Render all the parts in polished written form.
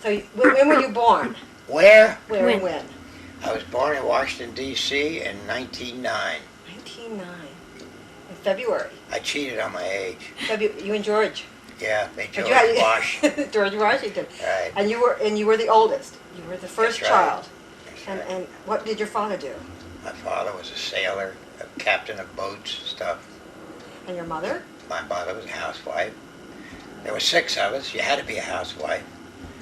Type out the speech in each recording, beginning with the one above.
So when were you born? Where? Where and when? I was born in Washington, D.C. in 1909. 1909. In February. I cheated on my age. You and George. Yeah, they George Wash. Wash. George Washington. Right. And you were the oldest. You were the first That's right. child. That's right. And what did your father do? My father was a sailor, a captain of boats and stuff. And your mother? My mother was a housewife. There were 6 of us. You had to be a housewife.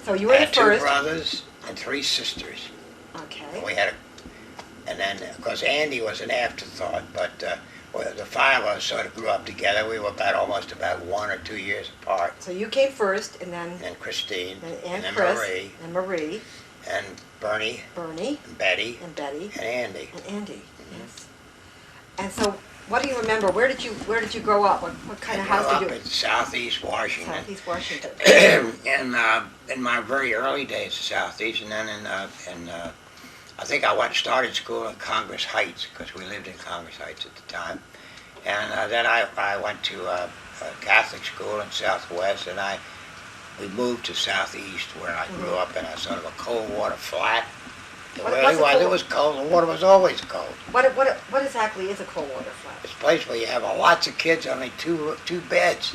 So you were I the had first. 2 brothers and 3 sisters. Okay. And we had and then, of course, Andy was an afterthought, but well, the 5 of us sort of grew up together. We were almost about 1 or 2 years apart. So you came first, and then. And Christine, And then Chris, Marie, and Marie, and Bernie, Bernie, and Betty, and Betty, and Andy. and Andy. Yes. And so, what do you remember? Where did you grow up? What kind of house I did grew you? up in Southeast Washington. Southeast Washington. And in my very early days of Southeast, and then I think I started school in Congress Heights, because we lived in Congress Heights at the time. And then I went to a Catholic school in Southwest, and we moved to Southeast, where I grew up in a sort of a cold water flat. It really was. It was cold. The water was always cold. What exactly is a cold water flat? It's a place where you have lots of kids, only two beds.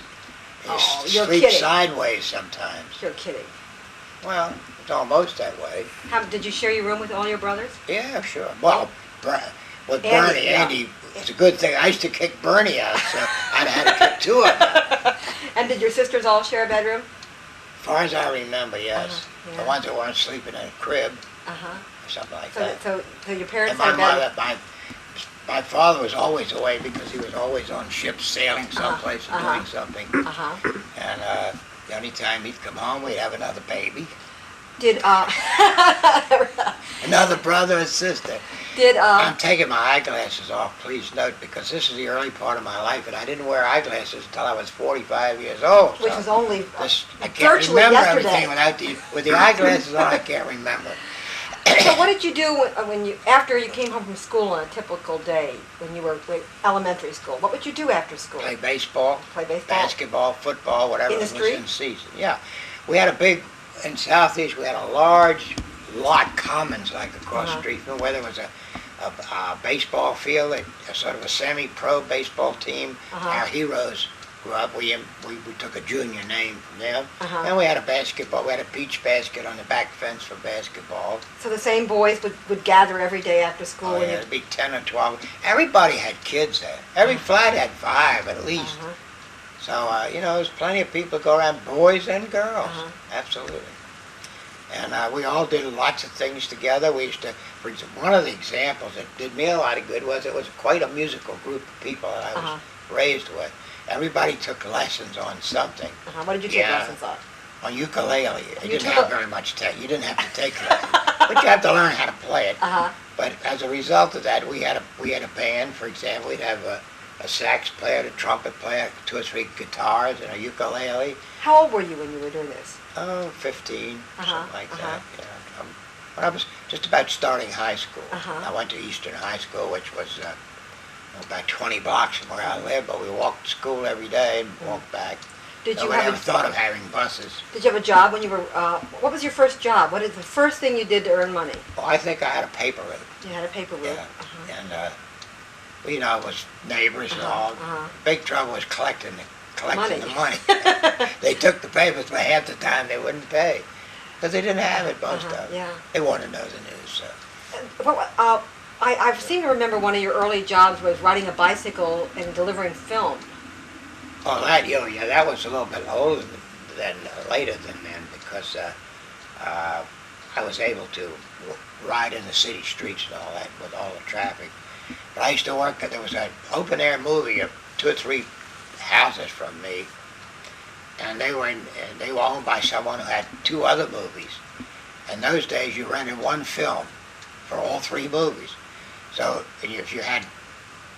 You you're sleep kidding. sideways sometimes. You're kidding. Well, it's almost that way. Did you share your room with all your brothers? Yeah, sure. Well, with Andy, Bernie, yeah. Andy, it's a good thing. I used to kick Bernie out, so I'd had to kick 2 of them. And did your sisters all share a bedroom? As far as I remember, yes. Yeah. The ones that weren't sleeping in a crib Uh-huh. or something like So, that. so your parents And my had a bedroom? mother, my father was always away because he was always on ships sailing someplace and doing something. Uh-huh. And the only time he'd come home, we'd have another baby, Did another brother and sister. did I'm taking my eyeglasses off, please note, because this is the early part of my life, and I didn't wear eyeglasses until I was 45 years old. which so was only I can't virtually remember yesterday. everything with the eyeglasses on. I can't remember. So what did you do after you came home from school on a typical day when you were in elementary school? What would you do after school? Play baseball, Play baseball? basketball, football, whatever In the was street? in season. Yeah, we had in Southeast, we had a large lot commons like across the street from where there was a baseball field, a sort of a semi-pro baseball team. Our heroes grew up. We took a junior name from them. And we had a basketball. We had a beach basket on the back fence for basketball. So the same boys would gather every day after school. Oh, and yeah, it'd be 10 or 12. Everybody had kids there. Every flat had 5 at least. So, there's plenty of people go around, boys and girls. Absolutely. And we all did lots of things together. We used to, for example, one of the examples that did me a lot of good was it was quite a musical group of people that I was raised with. Everybody took lessons on something. What did you take lessons on? On ukulele. You didn't have very much you didn't have to take lessons, but you have to learn how to play it. But as a result of that, we had a band. For example, we'd have a sax player, a trumpet player, 2 or 3 guitars, and a ukulele. How old were you when you were doing this? Oh, 15, something like that. Yeah. When I was just about starting high school, I went to Eastern High School, which was about 20 blocks from where I lived, but we walked to school every day and walked back. Did you Nobody ever thought of having buses. Did you have a job when you were? What was your first job? What is the first thing you did to earn money? Well, I think I had a paper route. You had a paper route. Yeah. And it was neighbors and all. Big trouble was collecting the money. They took the papers, but half the time they wouldn't pay because they didn't have it most of them. Yeah. They wanted to know the news. So. I seem to remember one of your early jobs was riding a bicycle and delivering film. Oh, that was a little bit older later than then, because I was able to ride in the city streets and all that with all the traffic. But I used to work, there was an open air movie of 2 or 3 houses from me, and they were owned by someone who had 2 other movies. In those days, you rented 1 film for all 3 movies. So if you had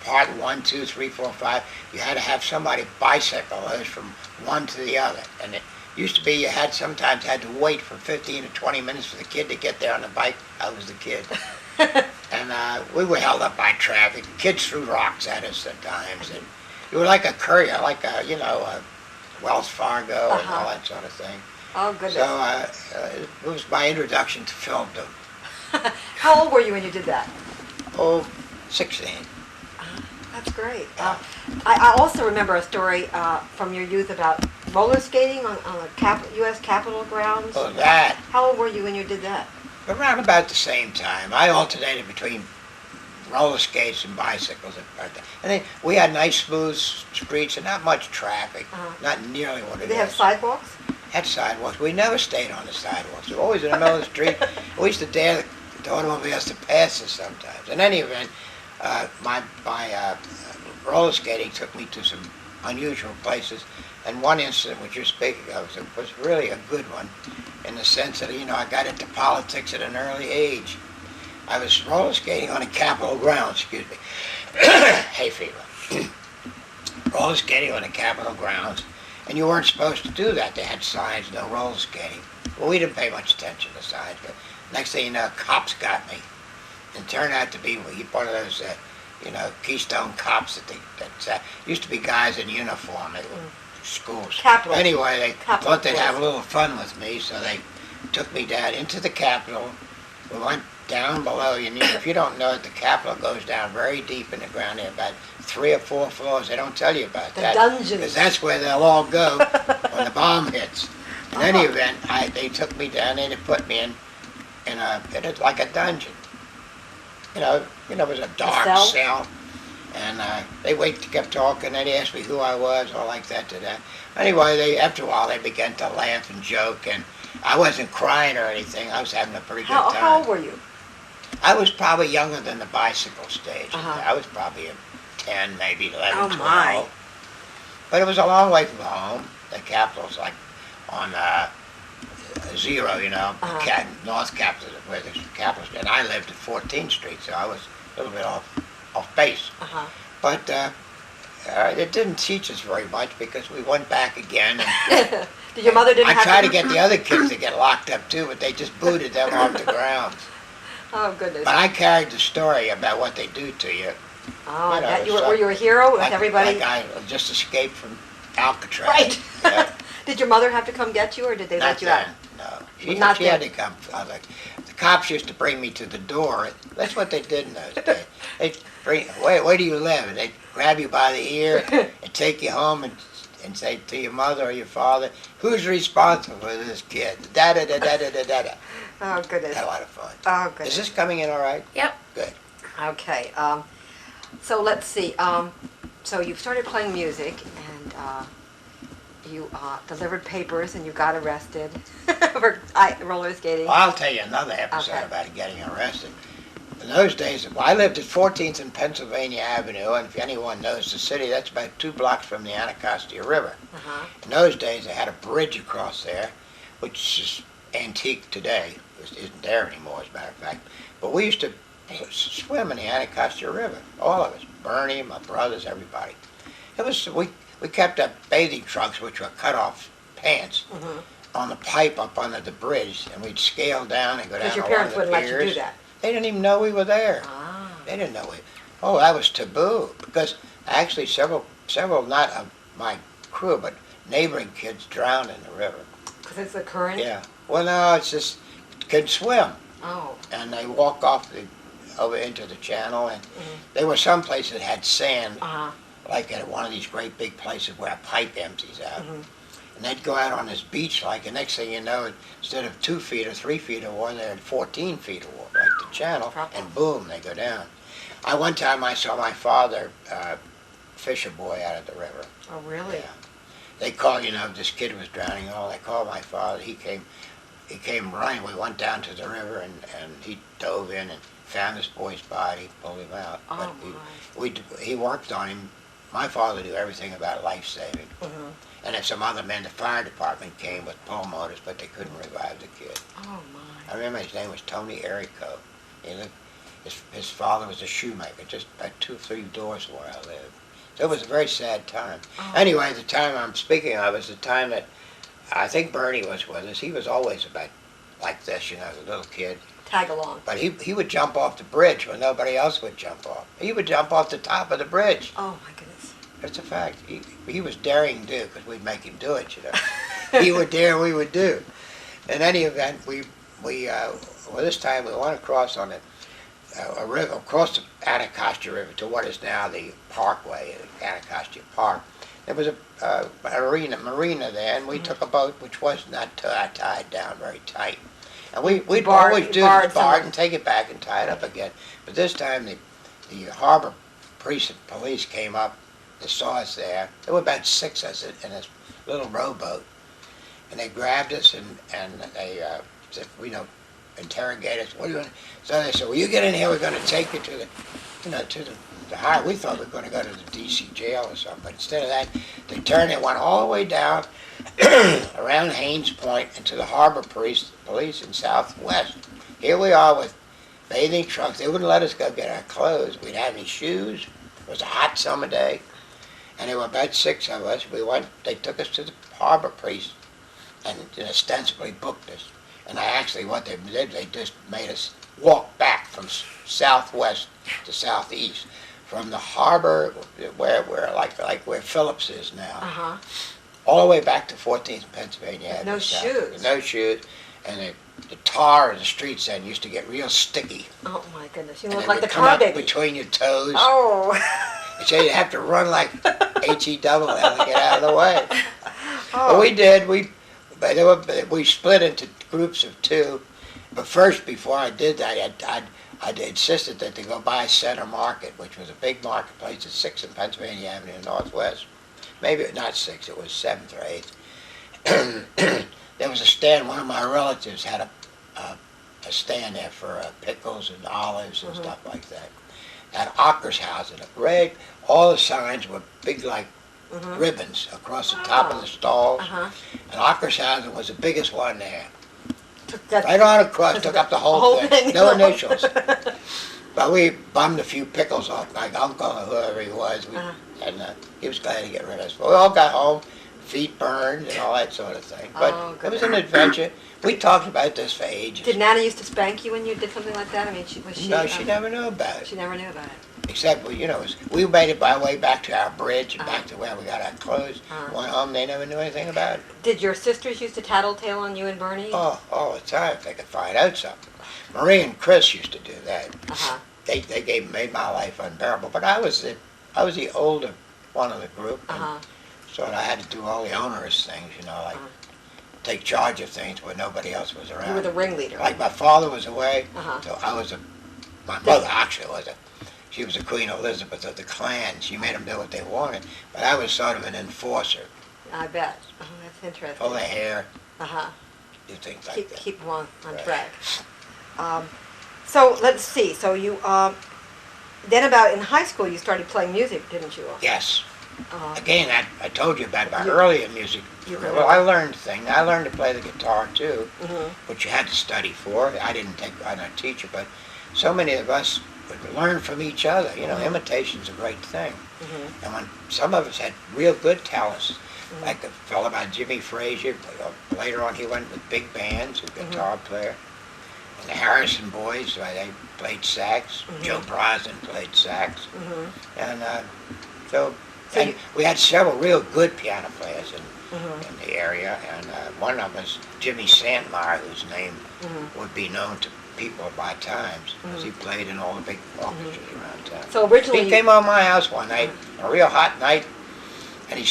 part 1, 2, 3, 4, 5, you had to have somebody bicycle those from one to the other. And it used to be you sometimes had to wait for 15 to 20 minutes for the kid to get there on the bike. I was the kid. And we were held up by traffic. Kids threw rocks at us at times. And you were like a courier, like a Wells Fargo and all that sort of thing. Oh, goodness. So it was my introduction to filmdom. How old were you when you did that? Oh, 16. That's great. Yeah. I also remember a story from your youth about roller skating on the U.S. Capitol grounds. Oh, that. How old were you when you did that? Around about the same time. I alternated between roller skates and bicycles. And then we had nice smooth streets and not much traffic. Not nearly what it Did they have is. sidewalks? Had sidewalks. We never stayed on the sidewalks. We were always in the middle of the street. We used to dare the automobiles to pass us sometimes. In any event, my roller skating took me to some unusual places. And one incident which you're speaking of was really a good one in the sense that, I got into politics at an early age. I was roller skating on a Capitol grounds, excuse me. Hay fever. Roller skating on the Capitol grounds. And you weren't supposed to do that. They had signs, no roller skating. Well, we didn't pay much attention to signs, but next thing you know, cops got me. And turned out to be one of those, Keystone cops that used to be guys in uniform at schools. Capitol. Anyway, they Capitol thought they'd Police. have a little fun with me, so they took me down into the Capitol. We went down below. If you don't know it, the Capitol goes down very deep in the ground. There are about 3 or 4 floors. They don't tell you about The that. dungeons. Because that's where they'll all go when the bomb hits. In any event, they took me down there to put me in like a dungeon. It was a dark cell? cell. And they kept talking, and they asked me who I was, or like that to that. Anyway, after a while, they began to laugh and joke, and I wasn't crying or anything. I was having a pretty good time. How old were you? I was probably younger than the bicycle stage. Uh-huh. I was probably 10, maybe 11, Oh, 12. my. But it was a long way from home. The Capitol's like on Zero, North Capitol, where the Capitol's. And I lived at 14th Street, so I was a little bit off base. Uh-huh. But it didn't teach us very much because we went back again. And Did your mother didn't I have tried to get the other kids to get locked up too, but they just booted them off the grounds. Oh, goodness. But I carried the story about what they do to you. Oh, you know, that so- were you a hero with Like, everybody? like I just escaped from Alcatraz. Right. Yeah. Did your mother have to come get you, or did they Not let you out? then, no. Not She had then. to come. The cops used to bring me to the door. That's what they did in those days. They'd bring, where do you live? And they'd grab you by the ear and take you home and say to your mother or your father, who's responsible for this kid? Da-da-da-da-da-da-da. Oh, goodness. Had a lot of fun. Oh, Is goodness. this coming in all right? Yep. Good. Okay. So let's see. So you started playing music, and you delivered papers, and you got arrested for roller skating. Well, I'll tell you another episode Okay. about getting arrested. In those days, I lived at 14th and Pennsylvania Avenue, and if anyone knows the city, that's about 2 blocks from the Anacostia River. Uh-huh. In those days, they had a bridge across there, which is antique today. It isn't there anymore, as a matter of fact. But we used to swim in the Anacostia River, all of us. Bernie, my brothers, everybody. We kept up bathing trunks, which were cut-off pants, Mhm. on the pipe up under the bridge, and we'd scale down and go down Because your along parents the wouldn't let you do piers. that. They didn't even know we were there. Ah. They didn't know we. Oh, that was taboo because actually several not of my crew, but neighboring kids drowned in the river. Because it's a current? Yeah. Well, no, it's just could swim, Oh. and they walk over into the channel, and there were some places that had sand, Uh-huh. like at one of these great big places where a pipe empties out. Mhm. And they'd go out on this beach like, and next thing you know, instead of 2 feet or 3 feet of water, they're at 14 feet of water, like the channel, and boom, they go down. One time I saw my father fish a boy out of the river. Oh, really? Yeah. They called, this kid was drowning. Oh, they called my father. He came running. We went down to the river, and he dove in and found this boy's body, pulled him out. Oh, He worked on him. My father knew everything about life saving. Mhm. And then some other men, the fire department came with pulmotors, but they couldn't revive the kid. Oh, my. I remember his name was Tony Erico. His father was a shoemaker, just about 2 or 3 doors from where I lived. So it was a very sad time. Oh. Anyway, the time I'm speaking of is the time that I think Bernie was with us. He was always about like this, as a little kid. Tag along. But he would jump off the bridge when nobody else would jump off. He would jump off the top of the bridge. Oh, my goodness. That's a fact. He was daring to do because we'd make him do it, he would dare, we would do. In any event, well, this time we went across on a river, across the Anacostia River to what is now the Parkway, Anacostia Park. There was a marina there, and we took a boat which was not tied down very tight. And we'd always do this bar and take it back and tie it up again. But this time the harbor police came up, they saw us there. There were about 6 of us in this little rowboat. And they grabbed us and they said, interrogate us. What do you want? So they said, well, you get in here, we're going to take you to the high. We thought we were going to go to the D.C. jail or something, but instead of that, they turned and went all the way down around Haynes Point into the harbor police in Southwest. Here we are with bathing trunks. They wouldn't let us go get our clothes. We didn't have any shoes. It was a hot summer day, and there were about 6 of us. They took us to the harbor police and ostensibly booked us. And what they did, they just made us walk back from southwest to southeast, from the harbor where where Phillips is now, all the way back to 14th Pennsylvania Avenue. No shoes. No shoes, and the tar in the streets then used to get real sticky. Oh my goodness, you And look it like the would come car up baby. between your toes. Oh. So you'd have to run like H-E-double to get out of the way. Oh. But we did. We split into groups of 2. But first, before I did that, I insisted that they go by Center Market, which was a big marketplace at 6th and Pennsylvania Avenue in Northwest. Maybe not 6th, it was 7th or 8th. There was a stand. One of my relatives had a stand there for pickles and olives and stuff like that. At Ockershausen, all the signs were big like ribbons across the top of the stalls. And Ockershausen was the biggest one there. Right on across, took up the whole thing. No initials. But we bummed a few pickles off my uncle or whoever he was, and he was glad to get rid of us. But we all got home, feet burned and all that sort of thing. But it was an adventure. We talked about this for ages. Did Nana used to spank you when you did something like that? I mean, No, she never knew about it. She never knew about it. Except, we made it by way back to our bridge and back to where we got our clothes. Went home, they never knew anything about it. Did your sisters used to tattletale on you and Bernie? Oh, all the time, if they could find out something. Marie and Chris used to do that. They made my life unbearable. But I was the older one of the group, and so I had to do all the onerous things, like take charge of things when nobody else was around. You were the ringleader. Like my father was away, so my mother actually she was the Queen Elizabeth of the Klan. She made them do what they wanted, but I was sort of an enforcer. I bet. Oh, that's interesting. Pull their hair, do things like that. Keep them on track. So let's see. So you then about in high school you started playing music, didn't you? Yes. Again, I told you about my earlier music. Well, I learned things. I learned to play the guitar too, which you had to study for. I'm not a teacher, but so many of us would learn from each other. Imitation's a great thing. And when some of us had real good talents, like the fellow by Jimmy Frazier, later on he went with big bands, a guitar player. And the Harrison boys, they played sax. Joe Brosnan played sax. And and we had several real good piano players in the area, and one of them was Jimmy Santmeyer, whose name would be known to people of my times, because he played in all the big orchestras around town. So originally he came on my house one night, a real hot night, and he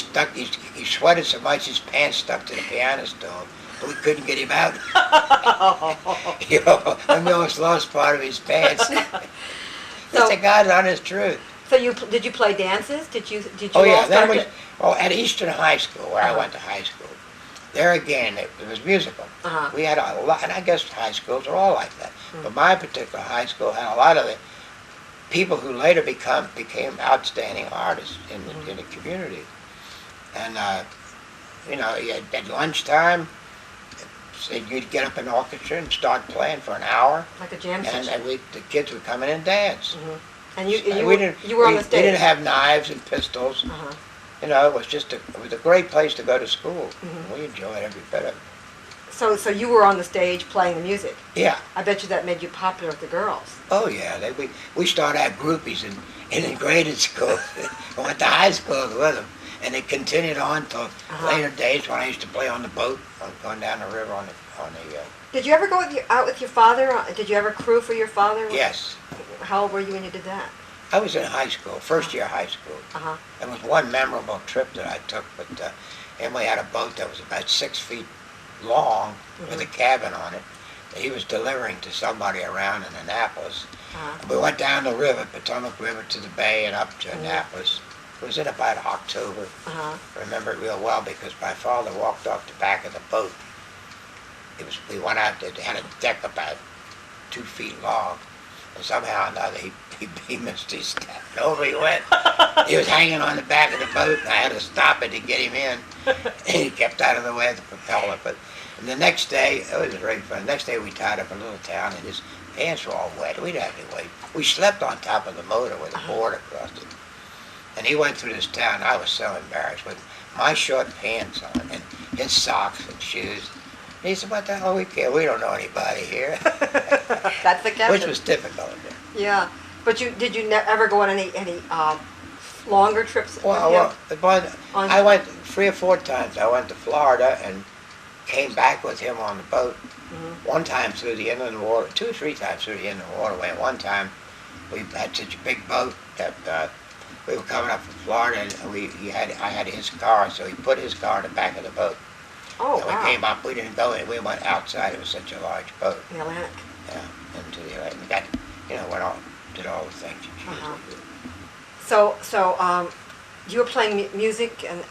sweated so much his pants stuck to the piano stool, but we couldn't get him out. I almost lost part of his pants. That's the God's honest truth. So did you play dances? Did you? Oh yeah, at Eastern High School, where I went to high school. There again, it was musical. We had a lot, and I guess high schools are all like that. But my particular high school had a lot of the people who later became outstanding artists in the community. And at lunchtime, you'd get up an orchestra and start playing for an hour. Like a jam session. And the kids would come in and dance. And you were on the stage. We didn't have knives and pistols. It was a great place to go to school. We enjoyed every bit of it. So you were on the stage playing the music. Yeah. I bet you that made you popular with the girls. Oh yeah, we started out groupies in graded school. I went to high school with them. And it continued on till later days when I used to play on the boat, going down the river on the Did you ever go out with your father? Did you ever crew for your father? yes. How old were you when you did that? I was in high school, first year high school. Uh-huh. There was one memorable trip that I took, but Emily had a boat that was about 6 feet long with a cabin on it that he was delivering to somebody around in Annapolis. We went down the river, Potomac River, to the bay and up to Annapolis. It was in about October. I remember it real well because my father walked off the back of the boat. We went out there, they had a deck about 2 feet long, and somehow or another he missed his step. And over he went. He was hanging on the back of the boat, and I had to stop it to get him in. And he kept out of the way of the propeller. And the next day, it was very fun. The next day we tied up a little town, and his pants were all wet. We didn't have any weight. We slept on top of the motor with a board across it. And he went through this town. I was so embarrassed with my short pants on and his socks and shoes. And he said, "What the hell we care? We don't know anybody here." That's the captain. Which was difficult. Yeah, but did you ever go on any longer trips? Well, I went 3 or 4 times. I went to Florida and came back with him on the boat. One time through the inland water, 2 or 3 times through the inland waterway. And one time we had such a big boat that we were coming up from Florida, and I had his car, so he put his car in the back of the boat. Oh, and wow. we came up. We didn't go in. We went outside. It was such a large boat. The Atlantic. Yeah, into the Atlantic. We got, did all the things that you usually do. So you were playing music, and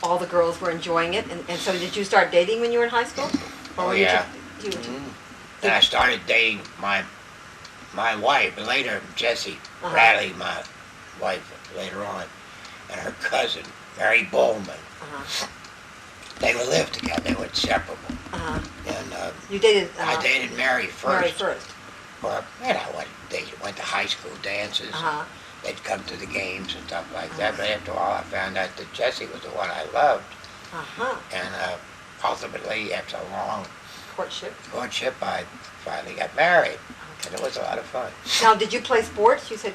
all the girls were enjoying it, and so did you start dating when you were in high school? Or Oh, were you yeah. Then I started dating my wife, later Jessie Bradley, my wife later on, and her cousin, Mary Bowman. They would live together. They were inseparable. And You dated. I dated Mary first. Mary first. Or, they went to high school dances. They'd come to the games and stuff like that. But after a while, I found out that Jessie was the one I loved. And ultimately, after a long Courtship. I finally got married. And it was a lot of fun. Now, did you play sports? You said,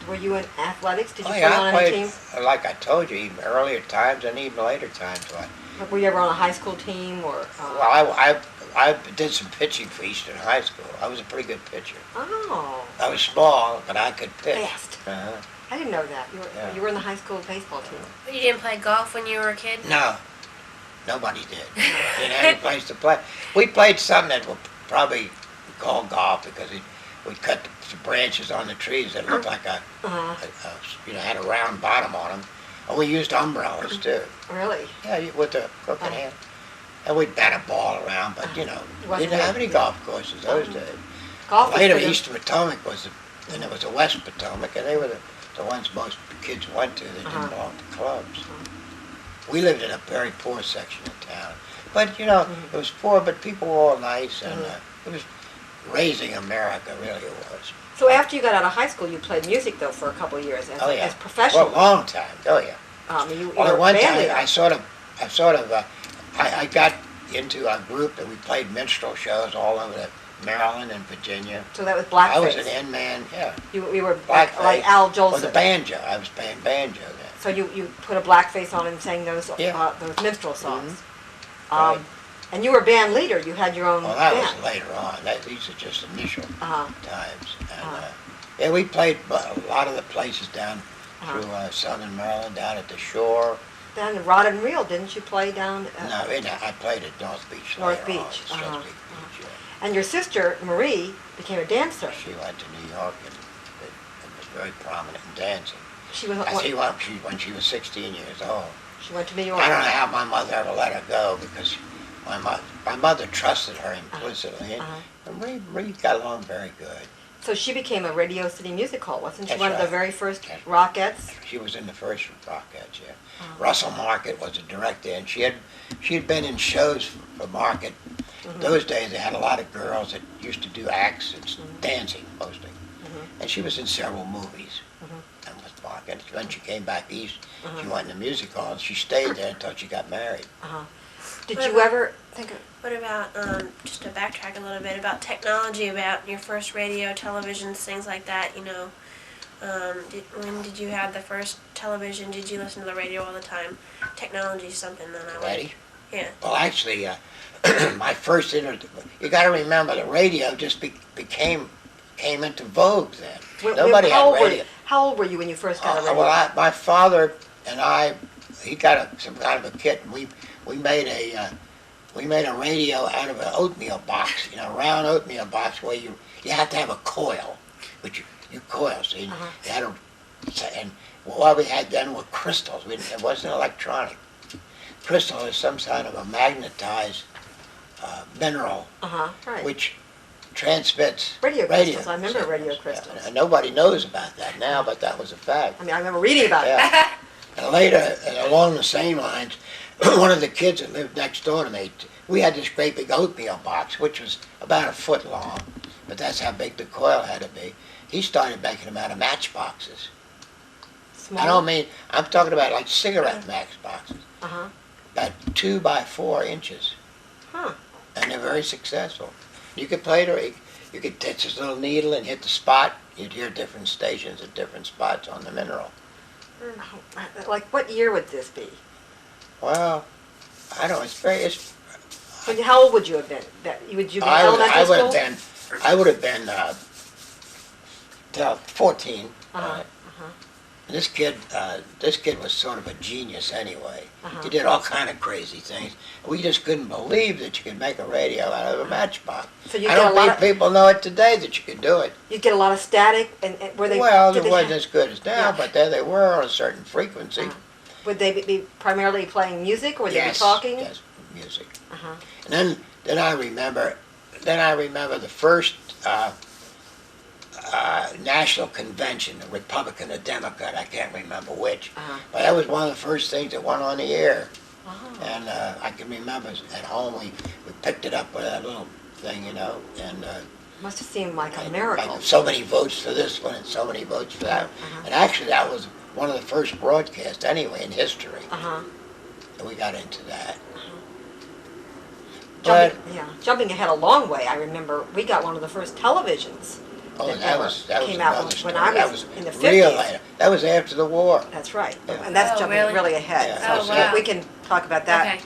were you in athletics? Did you play on I any played, team? like I told you, even earlier times and even later times. Were you ever on a high school team or? Well, I did some pitching for Eastern High School. I was a pretty good pitcher. Oh. I was small, but I could pitch. Fast. I didn't know that. You were in the high school baseball team. But you didn't play golf when you were a kid? No, nobody did. Didn't have any place to play. We played something that we'll probably call golf because we'd cut the branches on the trees that looked like had a round bottom on them. And we used umbrellas too. Really? Yeah, with the crooked hand. And we'd bat a ball around, but didn't have any golf courses those days. Golf Later, was East Potomac and there was a West Potomac, and they were the ones most kids went to that didn't belong to clubs. We lived in a very poor section of town. But, it was poor, but people were all nice, and it was raising America, really it was. So after you got out of high school, you played music, though, for a couple of years as professional. For a long time, You Well, were at one band time, leader. I got into a group that we played minstrel shows all over Maryland and Virginia. So that was blackface. I was an end man, yeah. You were Blackface. like Al Or Jolson. the banjo. I was playing banjo then. So you put a blackface on and sang those minstrel songs. Right. And you were band leader. You had your own Well, that band. was later on. These are just initial times. And, Uh-huh. we played a lot of the places down through southern Maryland, down at the shore. Down in Rod and Reel, didn't you play down? No, I played at North Beach North later on. Beach, Chesapeake Beach, yeah. And your sister, Marie, became a dancer. She went to New York and was very prominent in dancing. She was. I see when she was 16 years old. She went to New York. I don't know how my mother ever let her go because my mother trusted her implicitly, and Marie got along very good. So she became a Radio City Music Hall, wasn't she? That's One of the right. very first That's Rockettes. She was in the first Rockettes, yeah. Russell Market was a director, and she had been in shows for Market. Those days they had a lot of girls that used to do acts and dancing mostly, and she was in several movies. And with Market, when she came back east, she went in the music hall. And she stayed there until she got married. Did you ever think of... What about, just to backtrack a little bit, about technology, about your first radio, televisions, things like that, when did you have the first television? Did you listen to the radio all the time? Technology is something that I would. Ready? Yeah. Well, actually, my first you got to remember the radio just came into vogue then. Nobody how had old radio. How old were you when you first got a radio? Well, my father and he got some kind of a kit, and we made a radio out of an oatmeal box, a round oatmeal box where you have to have a coil, which you coil, so you had and what we had then were crystals. It wasn't electronic. Crystal is some kind of a magnetized mineral Right. which transmits Radio crystals. I remember radio signals. crystals. And nobody knows about that now, but that was a fact. I mean, I remember reading about it. Yeah. And later, along the same lines, one of the kids that lived next door to me, we had this great big oatmeal box, which was about a foot long, but that's how big the coil had to be. He started making them out of matchboxes. Small. I don't mean, I'm talking about like cigarette matchboxes, Uh-huh. about 2 by 4 inches, Huh. and they're very successful. You could play it, you could touch this little needle and hit the spot. You'd hear different stations at different spots on the mineral. Like, what year would this be? Well, I don't. How old would you have been? Would you be in elementary school? I would have been 14. Uh-huh. And this kid was sort of a genius anyway. Uh-huh. He did all kind of crazy things. We just couldn't believe that you could make a radio out of a matchbox. So you I get don't a lot think people know it today that you could do it. You get a lot of static, and were they? Well, did it they wasn't have- as good as now, Yeah. but there they were on a certain frequency. Uh-huh. Would they be primarily playing music, or would they be Yes, talking? yes, music. Uh-huh. And then I remember the first national convention, the Republican or Democrat, I can't remember which, Uh-huh. but that was one of the first things that went on the air. Oh. And I can remember at home we picked it up with that little thing, and Must have seemed like a miracle. like so many votes for this one and so many votes for that. Uh-huh. And actually that was one of the first broadcasts anyway in history. Uh-huh. And we got into that. But Jumping ahead a long way, I remember we got one of the first televisions. that was came out another when story. I That was in the real 50s. later. That was after the war. That's right. Yeah. And that's Oh, jumping really? ahead. Yeah. Oh, So wow. we can talk about that. Okay.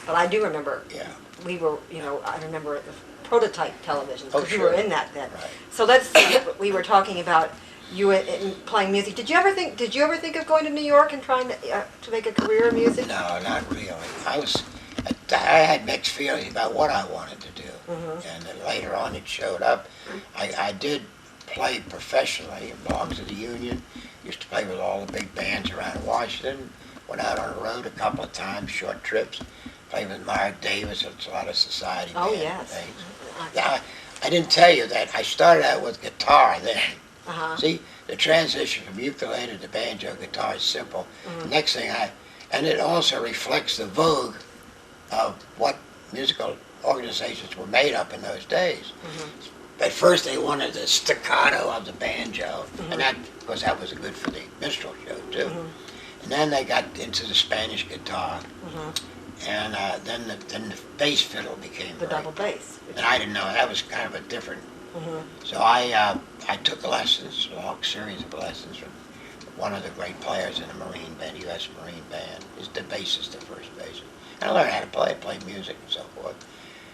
But I do remember Yeah. we were, I remember the prototype televisions, Oh, because you were sure. in that then. Right. So let's see, we were talking about you playing music. Did you ever think of going to New York and trying to make a career in music? No, not really. I had mixed feelings about what I wanted to do. Mhm. And then later on it showed up. I did play professionally in Bongs of the Union. Used to play with all the big bands around Washington. Went out on the road a couple of times, short trips. Played with Mark Davis. It's a lot of society Oh, band yes. things. Now, I didn't tell you that I started out with guitar then. Uh-huh. See, the transition from ukulele to banjo guitar is simple. Next thing and it also reflects the vogue of what musical organizations were made up in those days. At first they wanted the staccato of the banjo, and that, of course, that was good for the minstrel show too. And then they got into the Spanish guitar, and then the bass fiddle became The very double bass. and I didn't know that was kind of a different. So I took lessons, a long series of lessons from one of the great players in the Marine Band, U.S. Marine Band. Is the bassist, the first bassist. And I learned how to play music and so forth.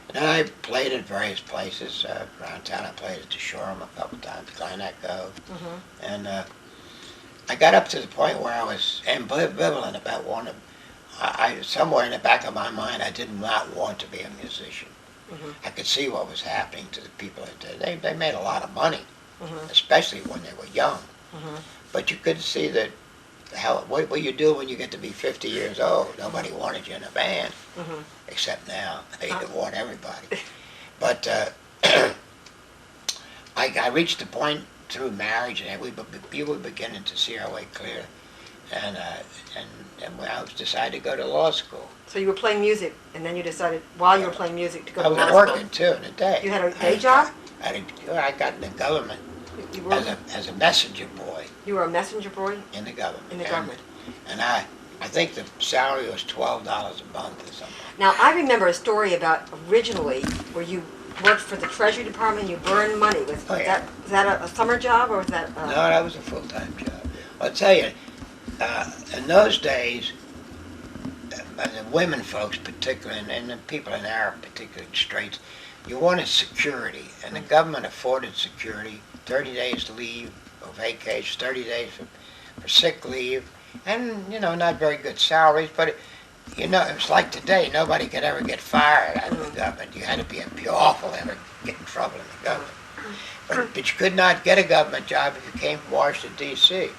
And then I played at various places around town. I played at the Shoreham a couple times, Glen Cove, and I got up to the point where I was ambivalent about wanting. Somewhere in the back of my mind, I did not want to be a musician. I could see what was happening to the people that did. They made a lot of money, especially when they were young. But you could see that what you do when you get to be 50 years old. Nobody wanted you in a band, except now. They want everybody. But I reached a point through marriage, and we were beginning to see our way clear. And I decided to go to law school. So you were playing music, and then you decided, while you were playing music, to go I to was law working school. too in the day. You had a day job? I got in the government You were, as a messenger boy you were a messenger boy in the government. in the government. And I think the salary was $12 a month or something. Now, I remember a story about originally where you worked for the Treasury Department, you burned money. Oh, yeah. Was that a summer job or was that? No, that was a full-time job. I'll tell you, in those days, the women folks particularly, and the people in our particular straits, you wanted security, and the government afforded security, 30 days leave of vacation, 30 days for sick leave, and, not very good salaries, but, it was like today, nobody could ever get fired out of the government. You had to be awful to ever get in trouble in the government. But you could not get a government job if you came from Washington, D.C.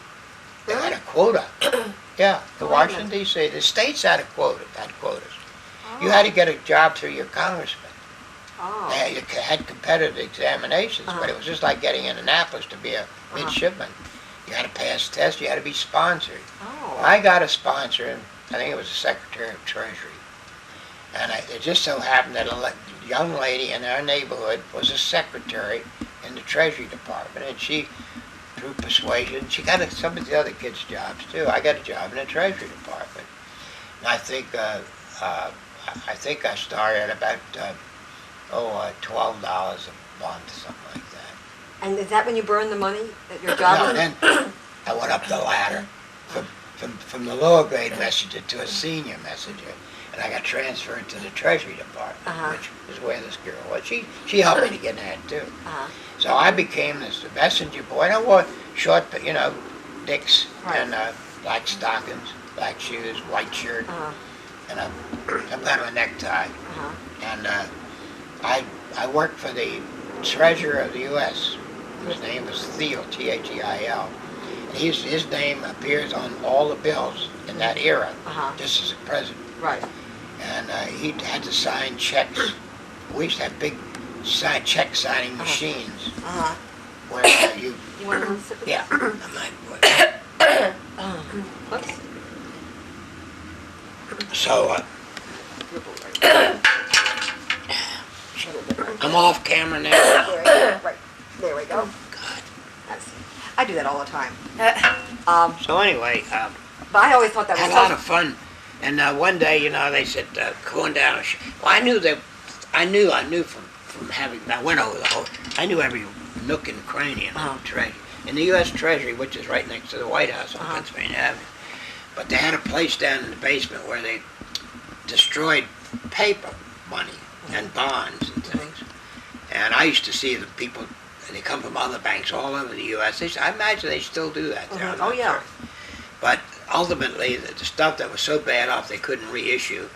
They had a quota. Yeah, the Washington, D.C., the states had quotas. You had to get a job through your congressman. Oh. You had competitive examinations, but it was just like getting in Annapolis to be a midshipman. You had to pass tests, you had to be sponsored. Oh. I got a sponsor, and I think it was the Secretary of Treasury. And it just so happened that a young lady in our neighborhood was a secretary in the Treasury Department, and she, through persuasion, she got some of the other kids' jobs too. I got a job in the Treasury Department, and I think I started at about $12 a month, something like that. And is that when you burned the money at your job? No, then I went up the ladder from the lower grade messenger to a senior messenger, and I got transferred to the Treasury Department, which is where this girl was. She helped me to get that too. So I became this messenger boy, and I wore short, dicks and black stockings, black shoes, white shirt, and some kind of a necktie. And I worked for the Treasurer of the U.S. His name was Thiel, T-H-E-I-L. And his name appears on all the bills in that era, just as a president. Right. And he had to sign checks. We used to have big check signing machines. Where you want to sip it? Yeah. Whoops. So I'm off camera now. Right. There we go. God. I do that all the time. So anyway, But I always thought that had was a lot of fun. And one day, they said going down. Well, I knew from having. I went over the whole. I knew every nook and cranny in the Treasury, in the U.S. Treasury, which is right next to the White House on Pennsylvania Avenue. But they had a place down in the basement where they destroyed paper money and bonds and things. And I used to see the people. They come from other banks all over the U.S. I imagine they still do that there. I'm not sure. But ultimately, the stuff that was so bad off they couldn't reissue,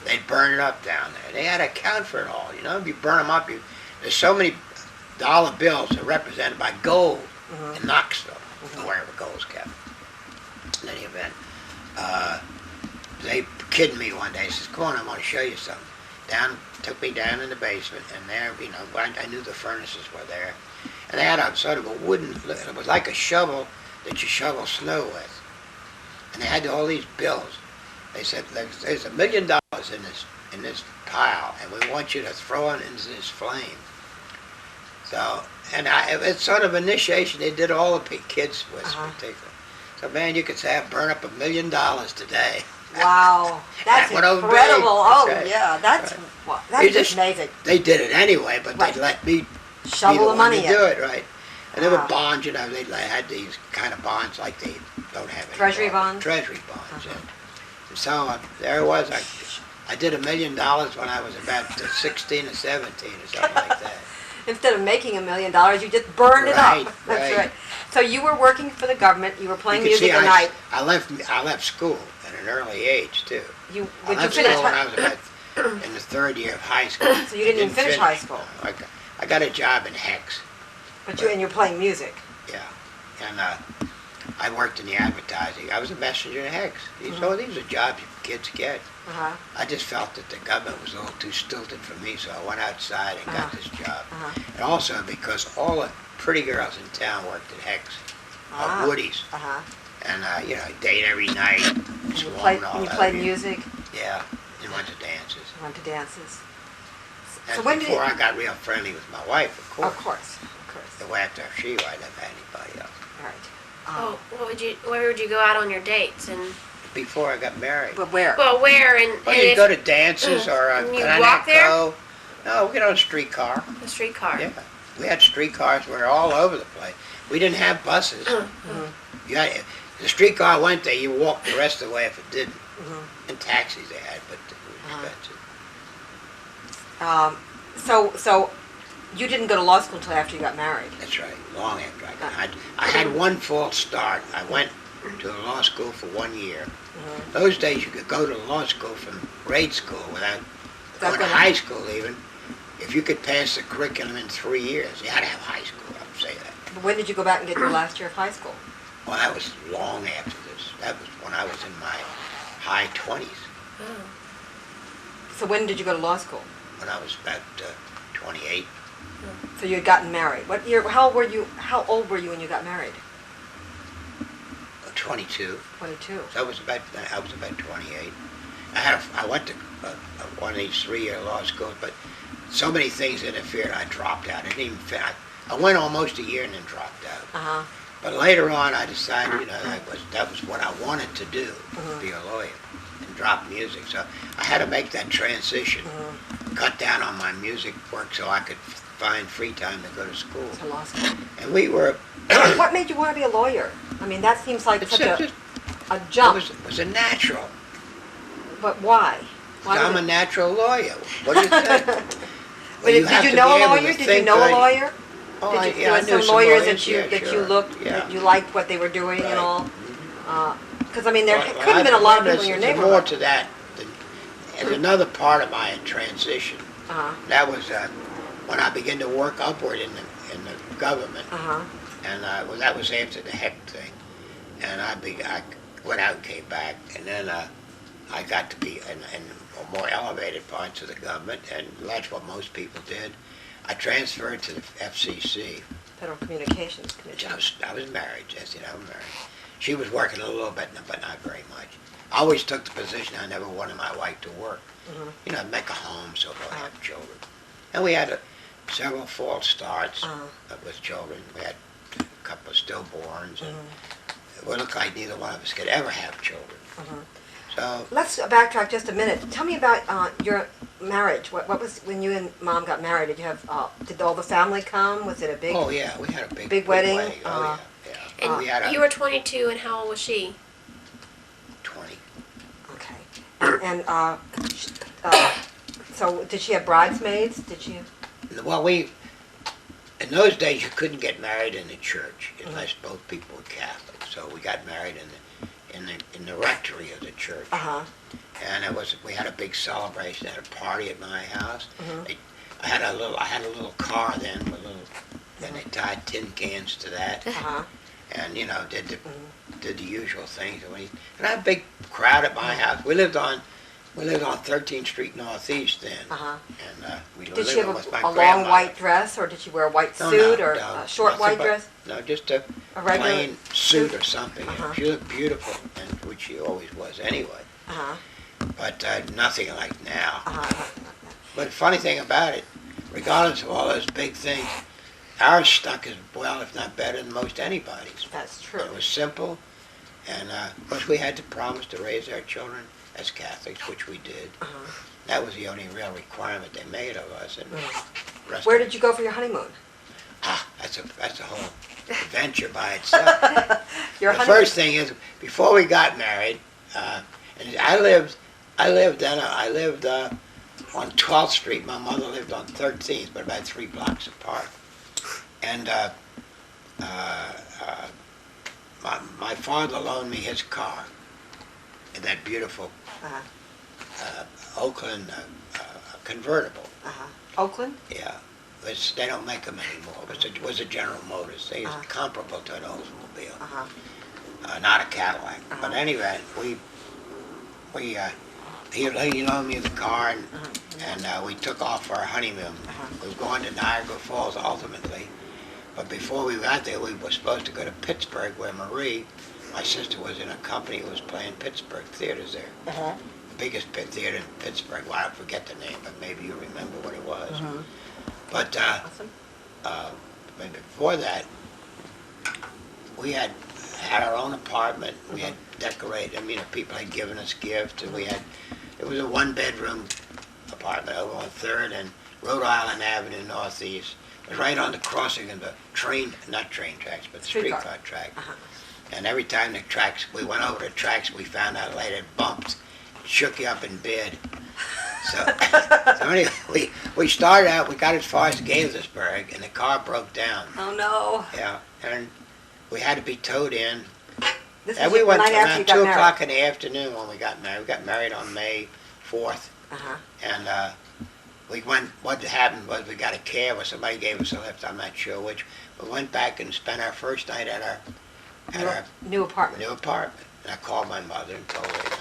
they'd burn it up down there. They had to account for it all. If you burn them up, there's so many dollar bills that are represented by gold in Knoxville, wherever gold's kept. In any event, they kidded me one day. Says, "Come on, I want to show you something." Took me down in the basement, and there, I knew the furnaces were there, and they had a sort of a wooden. It was like a shovel that you shovel snow with. And they had all these bills. They said, "There's $1 million in this pile, and we want you to throw it into this flame." So, it's sort of initiation. They did all the kids with particular. So, man, you could say I burn up $1 million today. Wow, that's incredible. Oh, right. Yeah, that's amazing. They did it anyway, but they let me shovel the money in. Do it right. And there were bonds, they had these kind of bonds like they don't have anymore. Treasury bonds? Treasury bonds, yeah. And so there it was. I did $1 million when I was about 16 or 17 or something like that. Instead of making $1 million, you just burned it up. That's right. So you were working for the government. You were playing music at night. I left school at an early age too. When I left school when I was about in the third year of high school. So you didn't even finish high school. No, I got a job in Hex. But you're playing music. Yeah, and I worked in the advertising. I was a messenger in Hex. So these are jobs kids get. I just felt that the government was a little too stilted for me, so I went outside and got this job. And also because all the pretty girls in town worked at Hex, Woody's. And date every night. You played music. Yeah, and went to dances. Went to dances. And so before I got real friendly with my wife, of course. Of course. After she, I'd never had anybody else. Right. Where would you go out on your dates and? Before I got married. But where? Well, where and? Well, you go to dances or you walk there? No, we got on a streetcar. A streetcar. Yeah, we had streetcars. We were all over the place. We didn't have buses. You had, the streetcar went there. You walked the rest of the way if it didn't. And taxis they had, but it was expensive. So you didn't go to law school until after you got married. That's right. Long after I had one false start. I went to the law school for 1 year. Those days you could go to law school from grade school without going to high school even. If you could pass the curriculum in 3 years, you had to have high school. I would say that. But when did you go back and get your last year of high school? Well, that was long after this. That was when I was in my high 20s. Oh. So when did you go to law school? When I was about 28. So you had gotten married. What year? How old were you when you got married? 22. 22. So I was about 28. I went to one of these 3-year law schools, but so many things interfered. I dropped out. I didn't even. I went almost a year and then dropped out. But later on, I decided, that was what I wanted to do, be a lawyer, and drop music. So I had to make that transition, cut down on my music work so I could find free time to go to school. To law school. And we were. What made you want to be a lawyer? I mean, that seems like It's such just- a jump. It was a natural. But why? Why I'm a was natural lawyer. What do you think? But did you know a lawyer? Did you know a lawyer? Oh, Did you, yeah, I there knew were some some lawyers lawyers, that you sure. looked, Yeah. that you liked what they were doing and Right. all? Because I mean, there Well, could have been a lot of people in your there's more neighborhood. to that. There's another part of my transition. That was when I began to work upward in the government, and well, that was after the Heck thing, and I went out and came back, and then I got to be in more elevated parts of the government, and that's what most people did. I transferred to the FCC. Federal Communications Commission. I was married, Jesse, I was married. She was working a little bit, but not very much. I always took the position I never wanted my wife to work. Make a home so they'll have children. And we had several false starts with children. We had a couple of stillborns, and it looked like neither one of us could ever have children. So Let's backtrack just a minute. Tell me about your marriage. What was when you and Mom got married? Did you have? Did all the family come? Was it a big? oh yeah, we had a big wedding? Oh yeah. And We had you were 22, and how old was she? 20. Okay. And so did she have bridesmaids? Did she? Well, in those days you couldn't get married in the church unless both people were Catholic. So we got married in the rectory of the church. And we had a big celebration, had a party at my house. I had a little car then and they tied tin cans to that. And did the usual things. And I had a big crowd at my house. We lived on 13th Street Northeast then. And we Did lived she have with my a long grandmother. white dress, or did she wear a white suit, or a short nothing white but- dress? No, just a regular plain suit suit? or something. She looked beautiful, and which she always was anyway. But nothing like now. But the funny thing about it, regardless of all those big things, ours stuck as well, if not better than most anybody's. That's true. It was simple, and of course we had to promise to raise our children as Catholics, which we did. That was the only real requirement they made of us. And the rest Where of did you go for your honeymoon? That's a whole adventure by itself. Your The honeymoon. first thing is, before we got married, and I lived on 12th Street. My mother lived on 13th, but about 3 blocks apart. And my father loaned me his car, in that beautiful Oakland convertible. Oakland? Yeah. They don't make them anymore. It was a General Motors. It's comparable to an Oldsmobile. Not a Cadillac. But anyway, he loaned me the car, and we took off for our honeymoon. We were going to Niagara Falls ultimately, but before we got there, we were supposed to go to Pittsburgh, where Marie, my sister, was in a company who was playing Pittsburgh theaters there. The biggest theater in Pittsburgh. Well, I forget the name, but maybe you remember what it was. But Awesome. but before that, we had our own apartment. We had decorated. People had given us gifts, and it was a 1-bedroom apartment. apartment over on 3rd and Rhode Island Avenue Northeast. It was right on the crossing of the not train tracks, but the Streetcar. streetcar track. Uh-huh. And every time we went over the tracks, we found out later it bumped, it shook you up in bed. So, so anyway, we started out, we got as far as Gaithersburg, and the car broke down. Oh, no. Yeah, and we had to be towed in. This And was we the went night after around you 2 got married. o'clock in the afternoon when we got married. We got married on May 4th. Uh-huh. And we went, what happened was we got a cab or somebody gave us a lift, I'm not sure which. We went back and spent our first night at our New apartment. new apartment. And I called my mother and told her,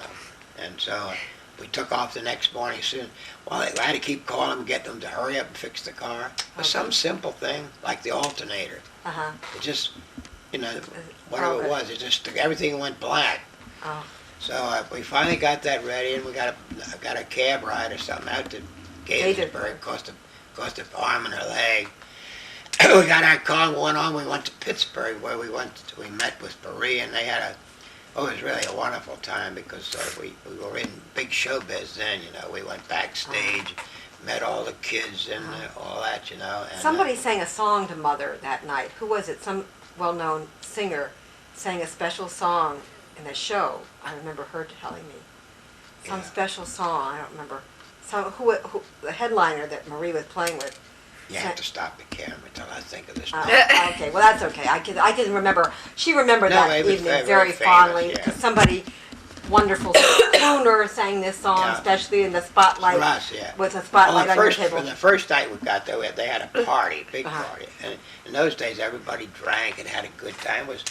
And so we took off the next morning soon. Well, I had to keep calling them, get them to hurry up and fix the car. It was some simple thing, like the alternator. Uh-huh. It just, whatever it was, it just, everything went black. Oh. So we finally got that ready, and we got a cab ride or something out to Gaithersburg. Cost an arm and a leg. We got our car and went on. We went to Pittsburgh, where we met with Marie, and they had it was really a wonderful time because we were in big showbiz then. We went backstage, met all the kids and all that. And, Somebody sang a song to Mother that night. Who was it? Some well-known singer sang a special song in the show. I remember her telling me. Some Yeah. special song. I don't remember. Who the headliner that Marie was playing with. You have to stop the camera until I think of this. Oh, okay, well that's okay. I can remember. She remembered No, that it was evening very, very very famous, fondly yeah. because somebody wonderful crooner sang this song, Yeah. especially in the spotlight. For us, yeah. With a spotlight on your For table. the first night we got there, they had a party, big Uh-huh. party. And in those days, everybody drank and had a good time. Was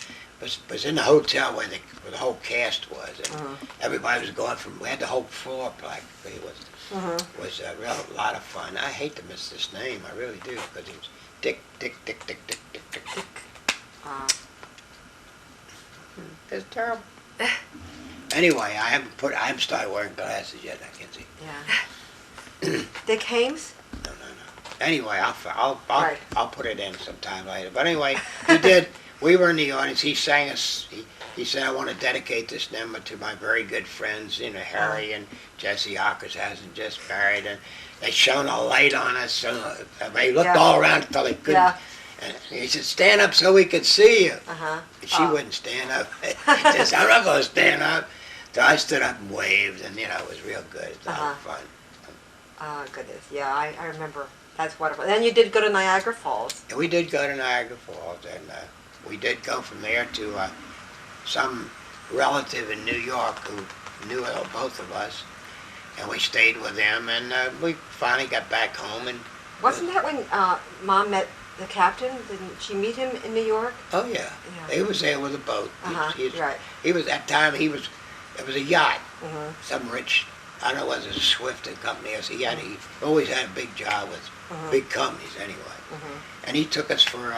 in the hotel where the whole cast was. And everybody was going we had the whole floor practically. It was a lot of fun. I hate to miss this name, I really do, because he was Dick. It's terrible. Anyway, I haven't started wearing glasses yet. I can see. Yeah. Dick Haymes? No. Anyway, Right. I'll put it in sometime later. But anyway, he did. We were in the audience. He sang us. He said, "I want to dedicate this number to my very good friends, Harry and Jesse Ockershausen just married, and they shone a light on us. And they looked all around until they couldn't. Yeah. And he said, "Stand up so we could see you." Uh-huh. And she wouldn't stand up. She said, "I'm not going to stand up." So I stood up and waved, and it was real good. It was a lot of fun. Oh, goodness. Yeah, I remember. That's wonderful. Then you did go to Niagara Falls. And we did go to Niagara Falls, and we did go from there to some relative in New York who knew both of us, and we stayed with them, and we finally got back home. And Wasn't that when Mom met the captain? Didn't she meet him in New York? oh yeah, Yeah. he was there with a boat. Right. He was at that time. It was a yacht. Mm-hmm. Some rich, I don't know whether it was a Swift company or he always had a big job with big companies anyway. And he took us for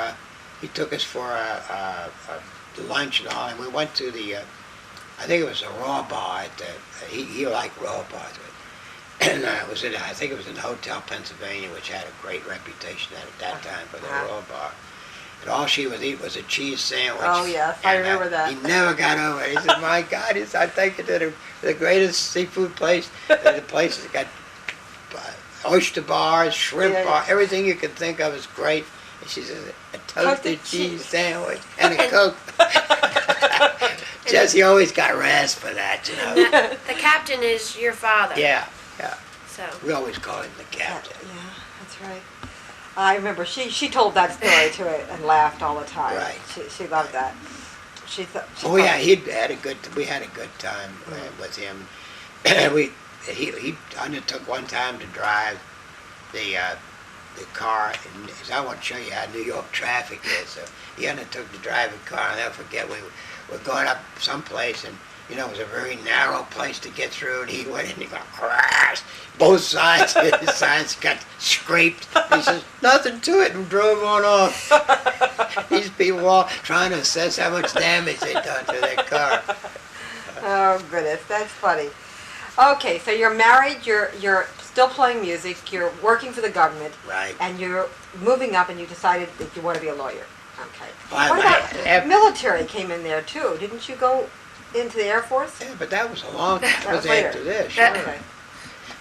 lunch and all, and we went to I think it was a Raw Bar he liked Raw Bars. And I think it was in the Hotel Pennsylvania, which had a great reputation at that time for the Raw Bar. And all she would eat was a cheese sandwich. Oh, yes, I And, remember that. He never got over it. He said, "My God," I take it to the greatest seafood place. The place that got oyster bars, shrimp bar, everything you could think of is great. And she says, "A toasted cheese sandwich and a Coke." Jesse always got rasped for that, The captain is your father. Yeah. So. We always call him the Yeah, captain. that's right. I remember she told that story to it and laughed all the time. Right. She loved that. She thought. Oh yeah, we had a good time with him. He undertook one time to drive the car, and he said, "I want to show you how New York traffic is." So he undertook to drive the car, and I'll never forget, we were going up someplace, and it was a very narrow place to get through, and he went in, he got crash. Both sides, his sides got scraped. He says, "Nothing to it," and drove on off. These people were all trying to assess how much damage they'd done to their car. Oh goodness, that's funny. Okay, so you're married. You're still playing music. You're working for the government. Right. And you're moving up, and you decided that you want to be a lawyer. Okay. Well, What about military? Came in there too. Didn't you go into the Air Force? Yeah, but that was a long time. That was later. after this. That- Okay.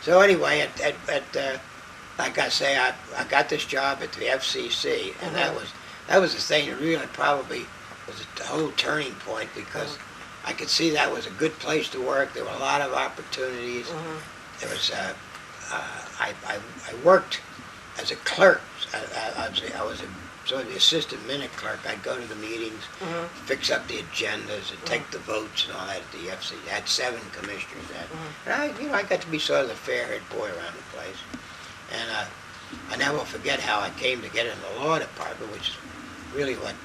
So anyway, like I say, I got this job at the FCC, and that was the thing that really probably was the whole turning point, because I could see that was a good place to work. There were a lot of opportunities. There was I worked as a clerk. I was sort of the assistant minute clerk. I'd go to the meetings, fix up the agendas, and take the votes and all that at the FCC. I had 7 commissioners then, and I got to be sort of the fair-haired boy around the place. And I never will forget how I came to get in the law department, which is really what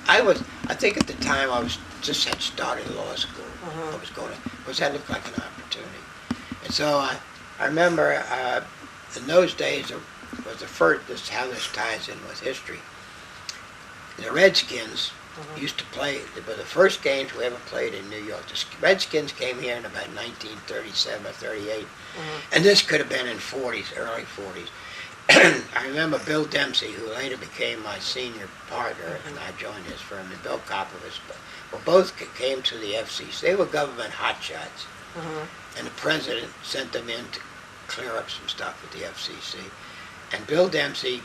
I was. I think at the time I was just had started law school. I was going to, because that looked like an opportunity. And so I remember in those days was the first. This is how this ties in with history. The Redskins used to play. They were the first games we ever played in New York. The Redskins came here in about 1937 or 38, and this could have been in 40s, early 40s. I remember Bill Dempsey, who later became my senior partner, and I joined his firm, and Bill Kopovich. Well, both came to the FCC. They were government hotshots, and the president sent them in to clear up some stuff at the FCC. And Bill Dempsey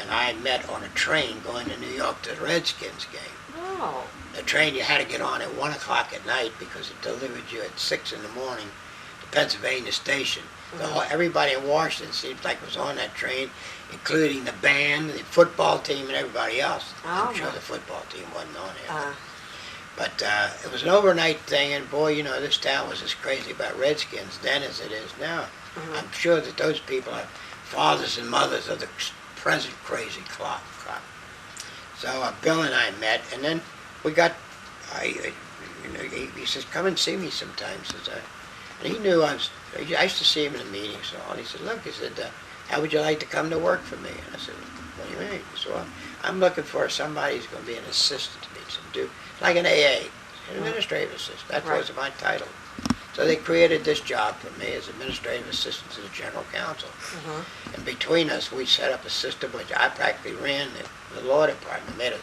and I met on a train going to New York to the Redskins game. Oh. The train you had to get on at 1 o'clock at night because it delivered you at 6 in the morning to Pennsylvania Station. Everybody in Washington seems like was on that train, including the band, the football team, and everybody else. I'm sure the football team wasn't on there. But it was an overnight thing, and boy, this town was as crazy about Redskins then as it is now. I'm sure that those people are fathers and mothers of the present crazy crop. So Bill and I met, and then we got, he says, come and see me sometimes. And he knew I used to see him in the meetings and all. And he said, look, how would you like to come to work for me? And I said, what do you mean? He said, well, I'm looking for somebody who's going to be an assistant to me, like an AA, an administrative assistant. That was my title. So they created this job for me as administrative assistant to the general counsel. And between us, we set up a system which I practically ran the law department, made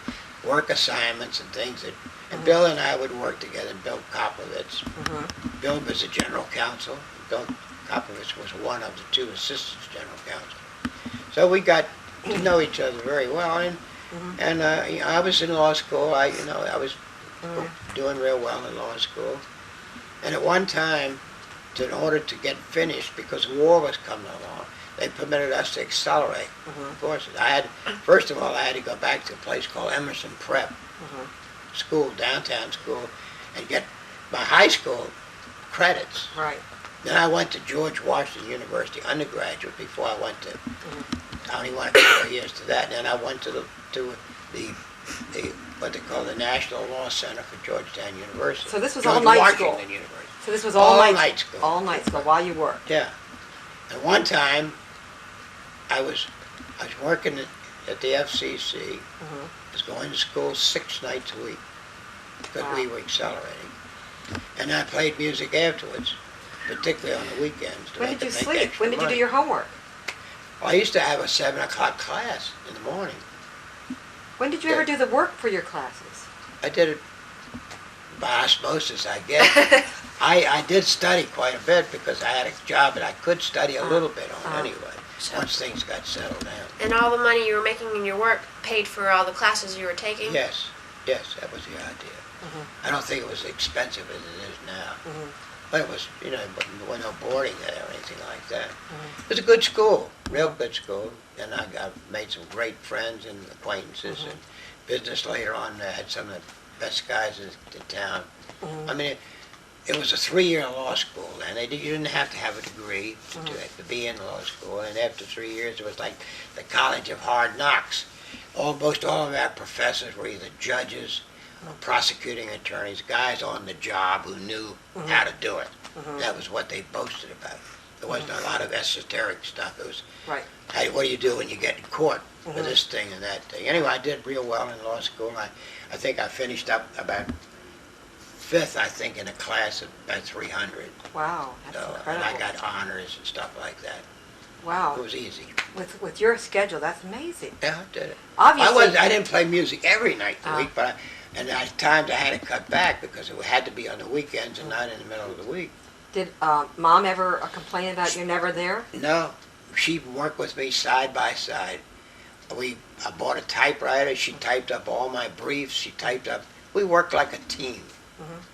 work assignments and things that, and Bill and I would work together. Bill Kopovich. Bill was the general counsel. Bill Kopovich was one of the 2 assistants general counsel. So we got to know each other very well, and I was in law school. I was doing real well in law school. And at one time, in order to get finished, because war was coming along, they permitted us to accelerate courses. First of all, I had to go back to a place called Emerson Prep School, downtown school, and get my high school credits. Right. Then I went to George Washington University undergraduate before I went to. I only went a couple of years to that. And then I went to the what they call the National Law Center for Georgetown University. So this was George all night Washington school. University. So this was all all night school. All night school while you worked. Yeah. And one time, I was working at the FCC. I was going to school 6 nights a week because we were accelerating. And I played music afterwards, particularly on the weekends. When did you sleep? When did you do your homework? Well, I used to have a 7 o'clock class in the morning. When did you ever do the work for your classes? I did it by osmosis, I guess. I did study quite a bit because I had a job that I could study a little bit on anyway, once things got settled down. And all the money you were making in your work paid for all the classes you were taking? Yes, that was the idea. I don't think it was expensive as it is now. But it was, there was no boarding there or anything like that. It was a good school, real good school. And I made some great friends and acquaintances and business later on. I had some of the best guys in town. I mean, it was a 3-year law school, and you didn't have to have a degree to be in law school. And after 3 years, it was like the College of Hard Knocks. Almost all of our professors were either judges, prosecuting attorneys, guys on the job who knew how to do it. That was what they boasted about. There wasn't a lot of esoteric stuff. It was, hey, what do you do when you get in court for this thing and that thing? Anyway, I did real well in law school. I think I finished up about 5th, I think, in a class of about 300. Wow, that's incredible. And I got honors and stuff like that. Wow. It was easy. With your schedule, that's amazing. Yeah, I did it. Obviously. I didn't play music every night of the week, but at times I had to cut back because it had to be on the weekends and not in the middle of the week. Did Mom ever complain about you're never there? No, she worked with me side by side. I bought a typewriter. She typed up all my briefs. She typed up. We worked like a team.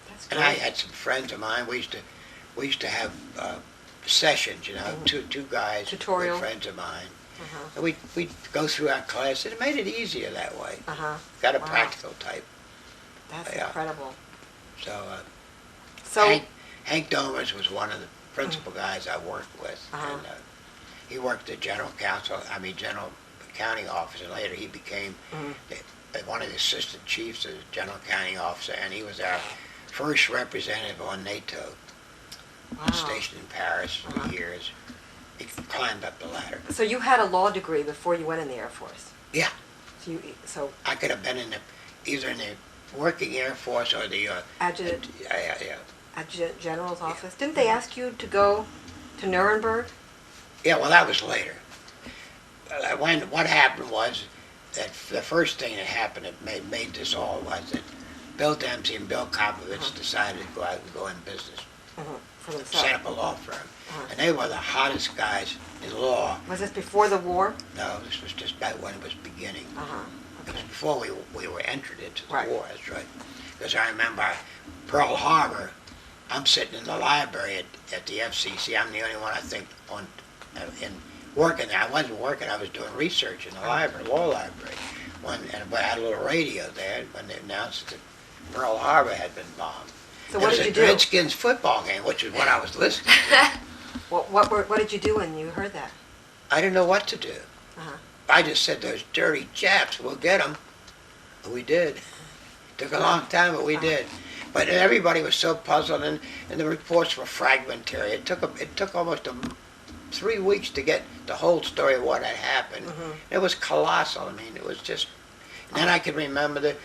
That's And I great. had some friends of mine. We used to have sessions. Two guys, Tutorial. were friends of mine. Uh-huh. And we'd go through our class. It made it easier that way. Uh-huh. Got a Wow. practical type. That's Yeah. incredible. So So, Hank Domers was one of the principal guys I worked with. Uh-huh. And he worked at general accounting office, and later he became Mhm. one of the assistant chiefs of the general accounting officer, and he was our first representative on NATO, wow. stationed in Paris for Uh-huh. years. He climbed up the ladder. So you had a law degree before you went in the Air Force? Yeah. So I could have been either in the working Air Force or the adjutant yeah. general's office. Didn't they ask you to go to Nuremberg? Yeah, well, that was later. What happened was that the first thing that happened that made this all was that Bill Dempsey and Bill Kopovich decided to go out and go in business, For set themselves. up a law firm. Uh-huh. And they were the hottest guys in law. Was this before the war? No, this was just about when it was beginning. Uh-huh. It was before we were entered into the Right. war, that's right. Because I remember Pearl Harbor, I'm sitting in the library at the FCC. I'm the only one, I think, in working there. I wasn't working, I was doing research in the library, law library. And I had a little radio there when they announced that Pearl Harbor had been bombed. So what did you It was do? a Redskins football game, which is what I was listening to. What did you do when you heard that? I didn't know what to do. Uh-huh. I just said, those dirty Japs, we'll get them. We did. Took a long time, but we did. But everybody was so puzzled, and the reports were fragmentary. It took almost 3 weeks to get the whole story of what had happened. It was colossal. I mean, it was just. And then I could remember the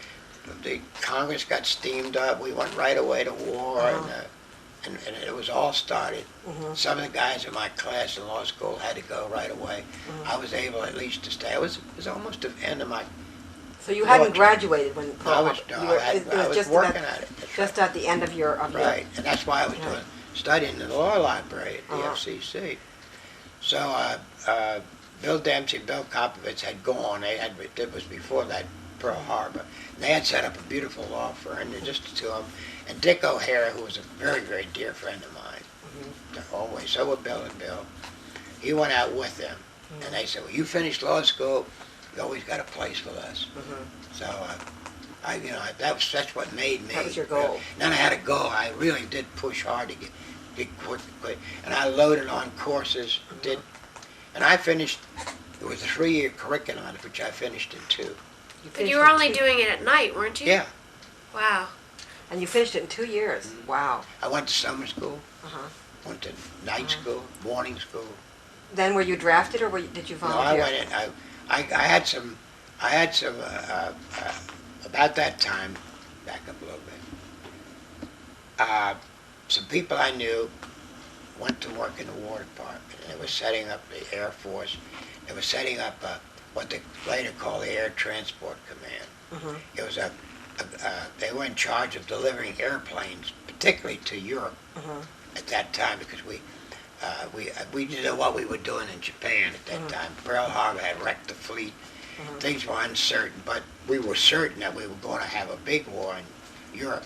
Congress got steamed up. We went right away to war, and it was all started. Some of the guys in my class in law school had to go right away. I was able at least to stay. It was almost the end of my. So you hadn't What? graduated when Pearl I was, Harbor. no, You were- I, it I was was just working about, at it. That's just at the end of your right. And that's why I was Right. studying in the law library at the Uh-huh. FCC. So Bill Dempsey and Bill Kopovich had gone. It was before that Pearl Harbor. And they had set up a beautiful law firm, and just the two of them. And Dick O'Hara, who was a very, very dear friend of mine, always. So were Bill and Bill. He went out with them, and they said, "Well, you finished law school. You always got a place with us." So that's what made me. That was your goal. Then I had a goal. I really did push hard to get quick, and I loaded on courses. And I finished. It was a 3-year curriculum, which I finished in 2. But you were only doing it at night, weren't you? Yeah, Wow. And you finished it in 2 years. Wow. I went to summer school, Uh-huh. went to night school, morning school. Then were you drafted or did you No, I volunteer? went in. I had some. About that time, back up a little bit. Some people I knew went to work in the War Department. And they were setting up the Air Force. They were setting up what they later called the Air Transport Command. It was they were in charge of delivering airplanes, particularly to Europe at that time, because we didn't know what we were doing in Japan at that time. Pearl Harbor had wrecked the fleet. Things were uncertain, but we were certain that we were going to have a big war in Europe.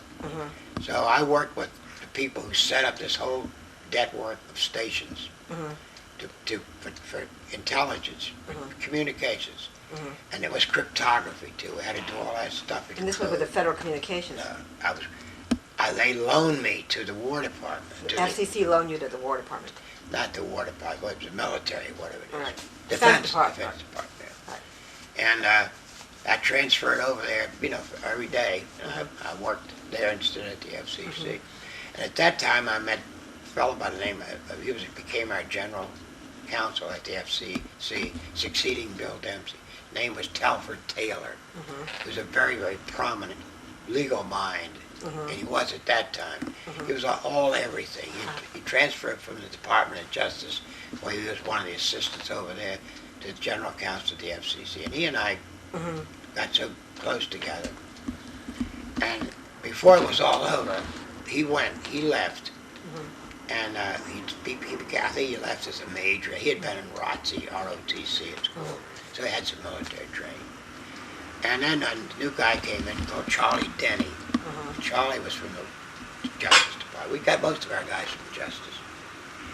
So I worked with the people who set up this whole network of stations for intelligence, for communications. And it was cryptography too. We had to do all that stuff. And this was with the Federal Communications. They loaned me to the War Department. The FCC loaned you to the War Department. Not the War Department, but it was the military, whatever it is. Right. Defense Department. Department. Yeah. Right. And I transferred over there, every day. I worked there instead at the FCC. And at that time, I met a fellow by the name of, he became our general counsel at the FCC, succeeding Bill Dempsey. His name was Telford Taylor. He was a very, very prominent legal mind. And he was at that time. He was all everything. He transferred from the Department of Justice, where he was one of the assistants over there, to the general counsel of the FCC. And he and I got so close together. And before it was all over, he left. And he became, I think he left as a major. He had been in ROTC, ROTC at school, so he had some military training. And then a new guy came in called Charlie Denny. Charlie was from the Justice Department. We got most of our guys from Justice.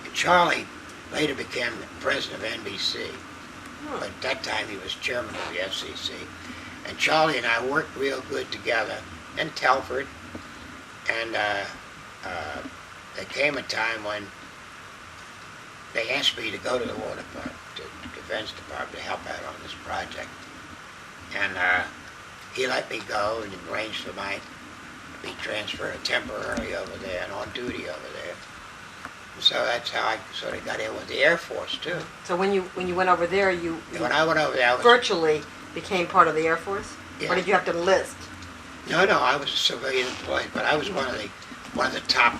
And Charlie later became the president of NBC. But at that time he was chairman of the FCC. And Charlie and I worked real good together in Telford. And there came a time when they asked me to go to the War Department, to the Defense Department, to help out on this project. And he let me go and arranged for my to be transferred temporarily over there and on duty over there. So that's how I sort of got in with the Air Force too. So when you went over there, you When I went over there, I was virtually became part of the Air Force? Yeah. Or did you have to enlist? no, I was a civilian employee, but I was one of the top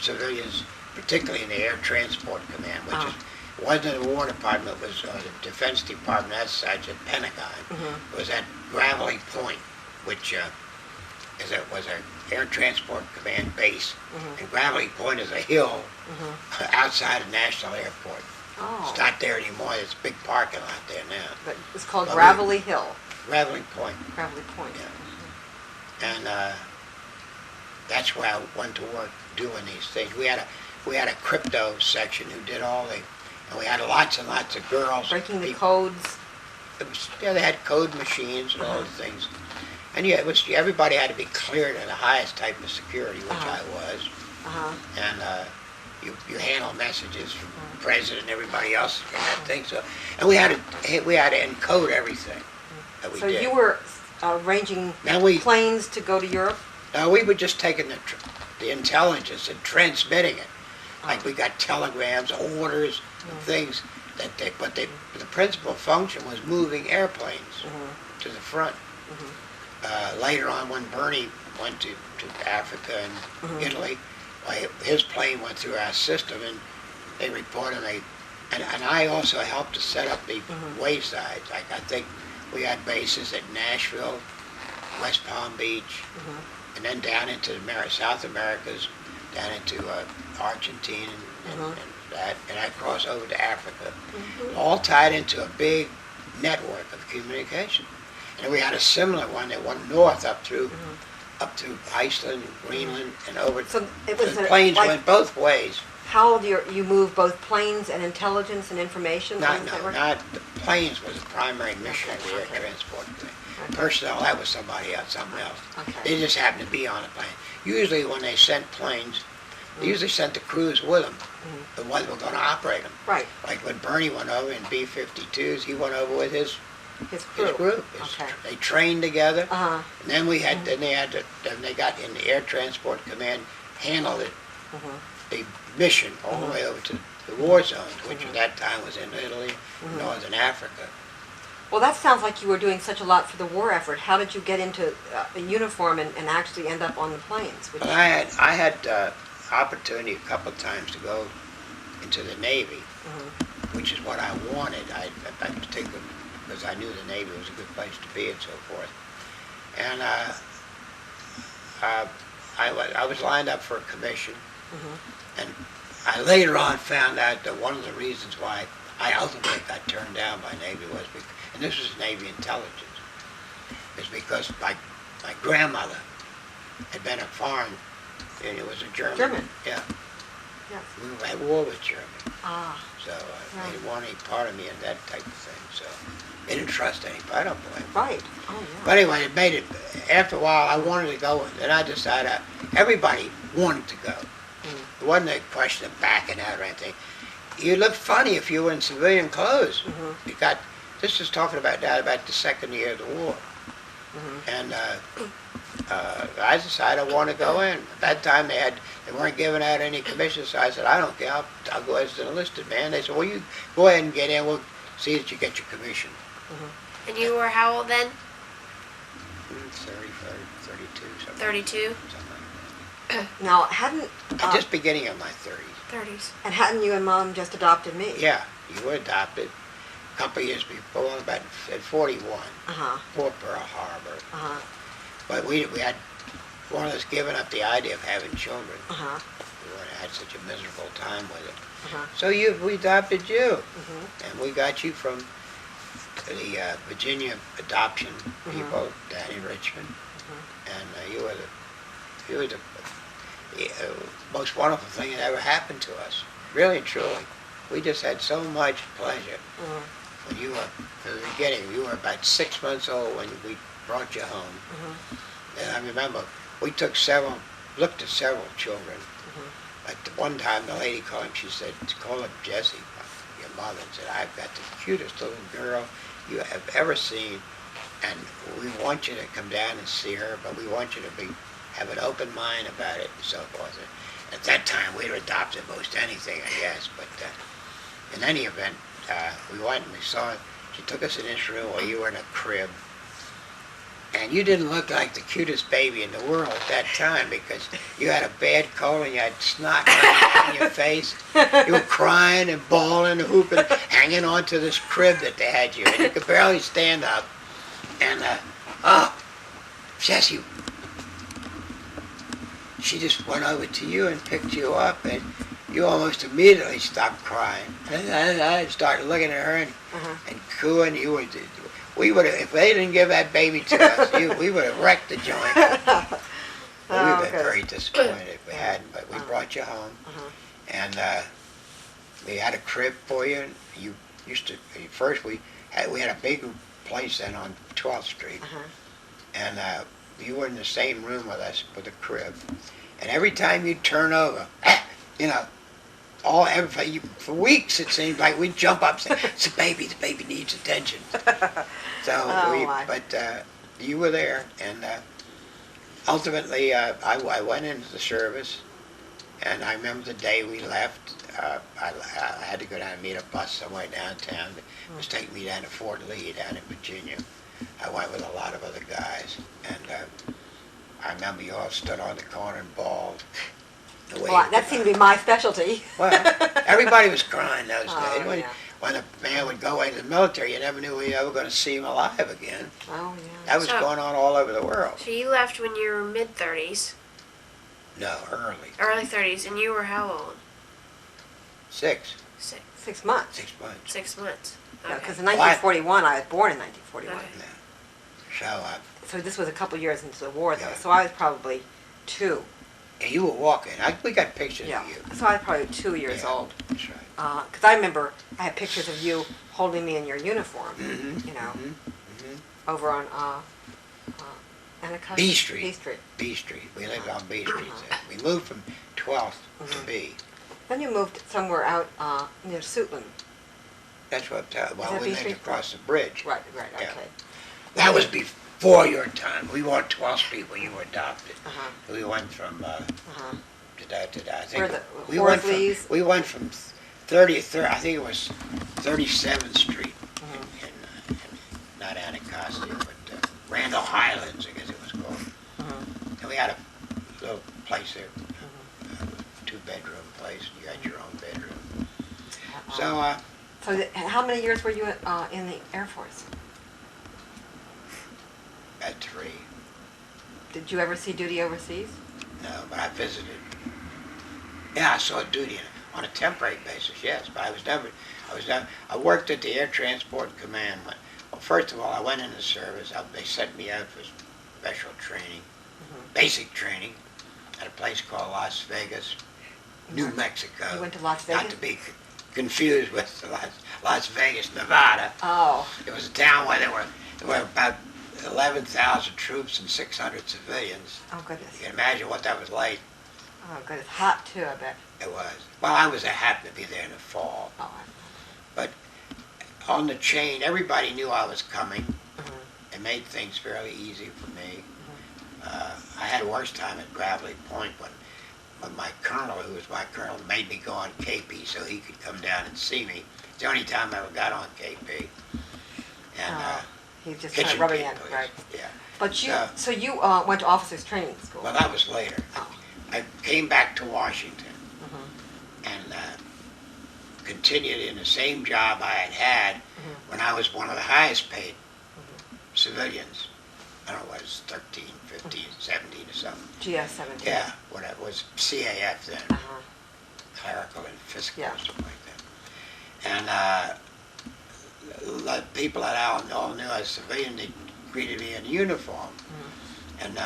civilians, particularly in the Air Transport Command, which wasn't the War Department, it was the Defense Department, that's at Pentagon. It was at Gravelly Point, which was an Air Transport Command base. And Gravelly Point is a hill outside of National Airport. Oh, It's not there anymore, there's a big parking lot there now. but it's called Well, Gravelly Hill, Gravelly Point. Gravelly Point. Yeah. And that's where I went to work doing these things. We had a crypto section who did all the, and we had lots and lots of girls. Breaking the people- codes. It was, they had code machines and all the things. And yeah, everybody had to be cleared in the highest type of security, which I was. And you handle messages from the president and everybody else and that thing. So, and we had to encode everything that we So did. you were arranging Now we planes to go to Europe? we were just taking the intelligence and transmitting it. Like we got telegrams, orders, and things that the principal function was moving airplanes to the front. Later on, when Bernie went to Africa and Italy, his plane went through our system, and they reported and I also helped to set up the waysides. Like I think we had bases at Nashville, West Palm Beach, and then down into the South Americas, down into Argentina and that, and I crossed over to Africa, all tied into a big network of communication. And we had a similar one that went north up through Iceland, Greenland, and over. So it was the planes like, went both ways. how do you move both planes and intelligence and information? Not the planes was the primary mission of the air transport thing. Personnel, that was somebody else, something else. Okay. They just happened to be on the plane. Usually when they sent planes, they usually sent the crews with them, the ones who were going to operate them. Right, Like when Bernie went over in B-52s, he went over with his his crew. group. Okay. They trained together. Uh-huh. And then they got in the Air Transport Command, handled it, the mission all the way over to the war zones, which at that time was in Italy, Northern Africa. Well, that sounds like you were doing such a lot for the war effort. How did you get into a uniform and actually end up on the planes? But I had opportunity a couple of times to go into the Navy, which is what I wanted. I particularly because I knew the Navy was a good place to be and so forth. And I was lined up for a commission, and I later on found out that one of the reasons why I ultimately got turned down by Navy was because, and this was Navy intelligence, is because my grandmother had been a foreign, and it was a German. German? Yeah. Yes. We had war with Germany. Ah, So Right. they didn't want any part of me in that type of thing. So they didn't trust anybody. I don't blame them. right. Oh, yeah. But anyway, it made it. After a while, I wanted to go, and I decided everybody wanted to go. It wasn't a question of backing out or anything. You looked funny if you were in civilian clothes. You got. This is talking about the second year of the war, and I decided I want to go in. At that time, they weren't giving out any commissions, so I said, I don't care. I'll go as an enlisted man. They said, well, you go ahead and get in. We'll see that you get your commission. And you were how old then? 30, 32, something. 32? Something like Now, hadn't that. Just beginning of my 30s. 30s. and hadn't you and Mom just adopted me? Yeah, you were adopted a couple of years before, about at 41, Uh-huh. Fort Pearl Harbor. Uh-huh. But we had one of us giving up the idea of having children. Uh-huh. had such a miserable time with it. Uh-huh. So we adopted you, Mhm. and we got you from the Virginia adoption people down in Richmond, and you were the most wonderful thing that ever happened to us. Really and truly, we just had so much pleasure. Mhm. When you were, in the beginning, you were about 6 months old when we brought you home. And I remember we looked at several children. At one time, the lady called him, she said, call him Jessie, your mother, and said, I've got the cutest little girl you have ever seen, and we want you to come down and see her, but we want you to have an open mind about it, and so forth. At that time, we'd adopted most anything, I guess, but in any event, we went and we saw it. She took us in this room where you were in a crib. And you didn't look like the cutest baby in the world at that time because you had a bad cold and you had snot on your face. You were crying and bawling and hooping, hanging on to this crib that they had you. And you could barely stand up. And, Jessie, she just went over to you and picked you up, and you almost immediately stopped crying. And I started looking at her and cooing. We would have, if they didn't give that baby to us, we would have wrecked the joint. We would have been very disappointed if we hadn't, but we brought you home, and we had a crib for you. And you used to first we had a big place then on 12th Street, and you were in the same room with us with a crib, and every time you'd turn over, you know. For weeks it seemed like we'd jump up and say, it's the baby needs attention. So, but you were there, and ultimately I went into the service, and I remember the day we left, I had to go down and meet a bus somewhere downtown. It was taking me down to Fort Lee down in Virginia. I went with a lot of other guys, and I remember you all stood on the corner and bawled. Well, that seemed to be my specialty. Well, everybody was crying those Oh, days. yeah. When a man would go away to the military, you never knew we were ever going to see him alive again. Oh, yeah. That was So- going on all over the world. So you left when you were mid-30s, No, early. early 30s, and you were how old? 6 6 months. 6 months. 6 months. Because Okay. in 1941, I was born in 1941. Okay. So So this was a couple years into the war, though. Yeah. So I was probably 2. you were walking. We got pictures Yeah. of you. So I was probably 2 years Yeah, old. That's right. Because I remember I had pictures of you holding me in your uniform, you know, over on Anacostia? B Street. B Street. B Street. We lived on B Street then. We moved from 12th to B. Then you moved somewhere out near Suitland. That's what, that we B lived Street? across the bridge. Right, Yeah. okay. That was before your time. We were on 12th Street when you were adopted. Uh-huh. We went from, Uh-huh. I think Where the we went from Horsley's? we went from 30th. I think it was 37th Street, in not Anacostia, but Randall Highlands, I guess it was called. And we had a little place there, 2-bedroom place. You had your own bedroom. So So how many years were you in the Air Force? at 3, Did you ever see duty overseas? no, but I visited. Yeah, I saw duty on a temporary basis. Yes, but I worked at the Air Transport Command. Well, first of all, I went into service. They sent me out for special training, basic training, at a place called Las Vegas, New Mexico. You went to Las Not Vegas? to be confused with Las Vegas, Nevada. Oh, It was a town where there were about 11,000 troops and 600 civilians. oh goodness. You can imagine what that was like. Oh goodness, hot too, I bet. It was. Well, I happened to be there in the fall. Oh, But on the chain, everybody knew I was coming. Mhm. It made things fairly easy for me. I had a worse time at Gravelly Point when my colonel, who was my colonel, made me go on KP so he could come down and see me. It's the only time I ever got on KP. And he just kitchen kind of rubbing people, in, right? Yeah. But you, So- so you went to officers training school. Well, that was later. Oh. I came back to Washington Mhm. and continued in the same job I had when I was one of the highest paid civilians I don't know, what it was 13, 15, 17 or something. GS-17. Yeah, what it was CAF then, Uh-huh. clerical and fiscal Yeah. or something like that. And like people that all knew I was a civilian, they greeted me in uniform. And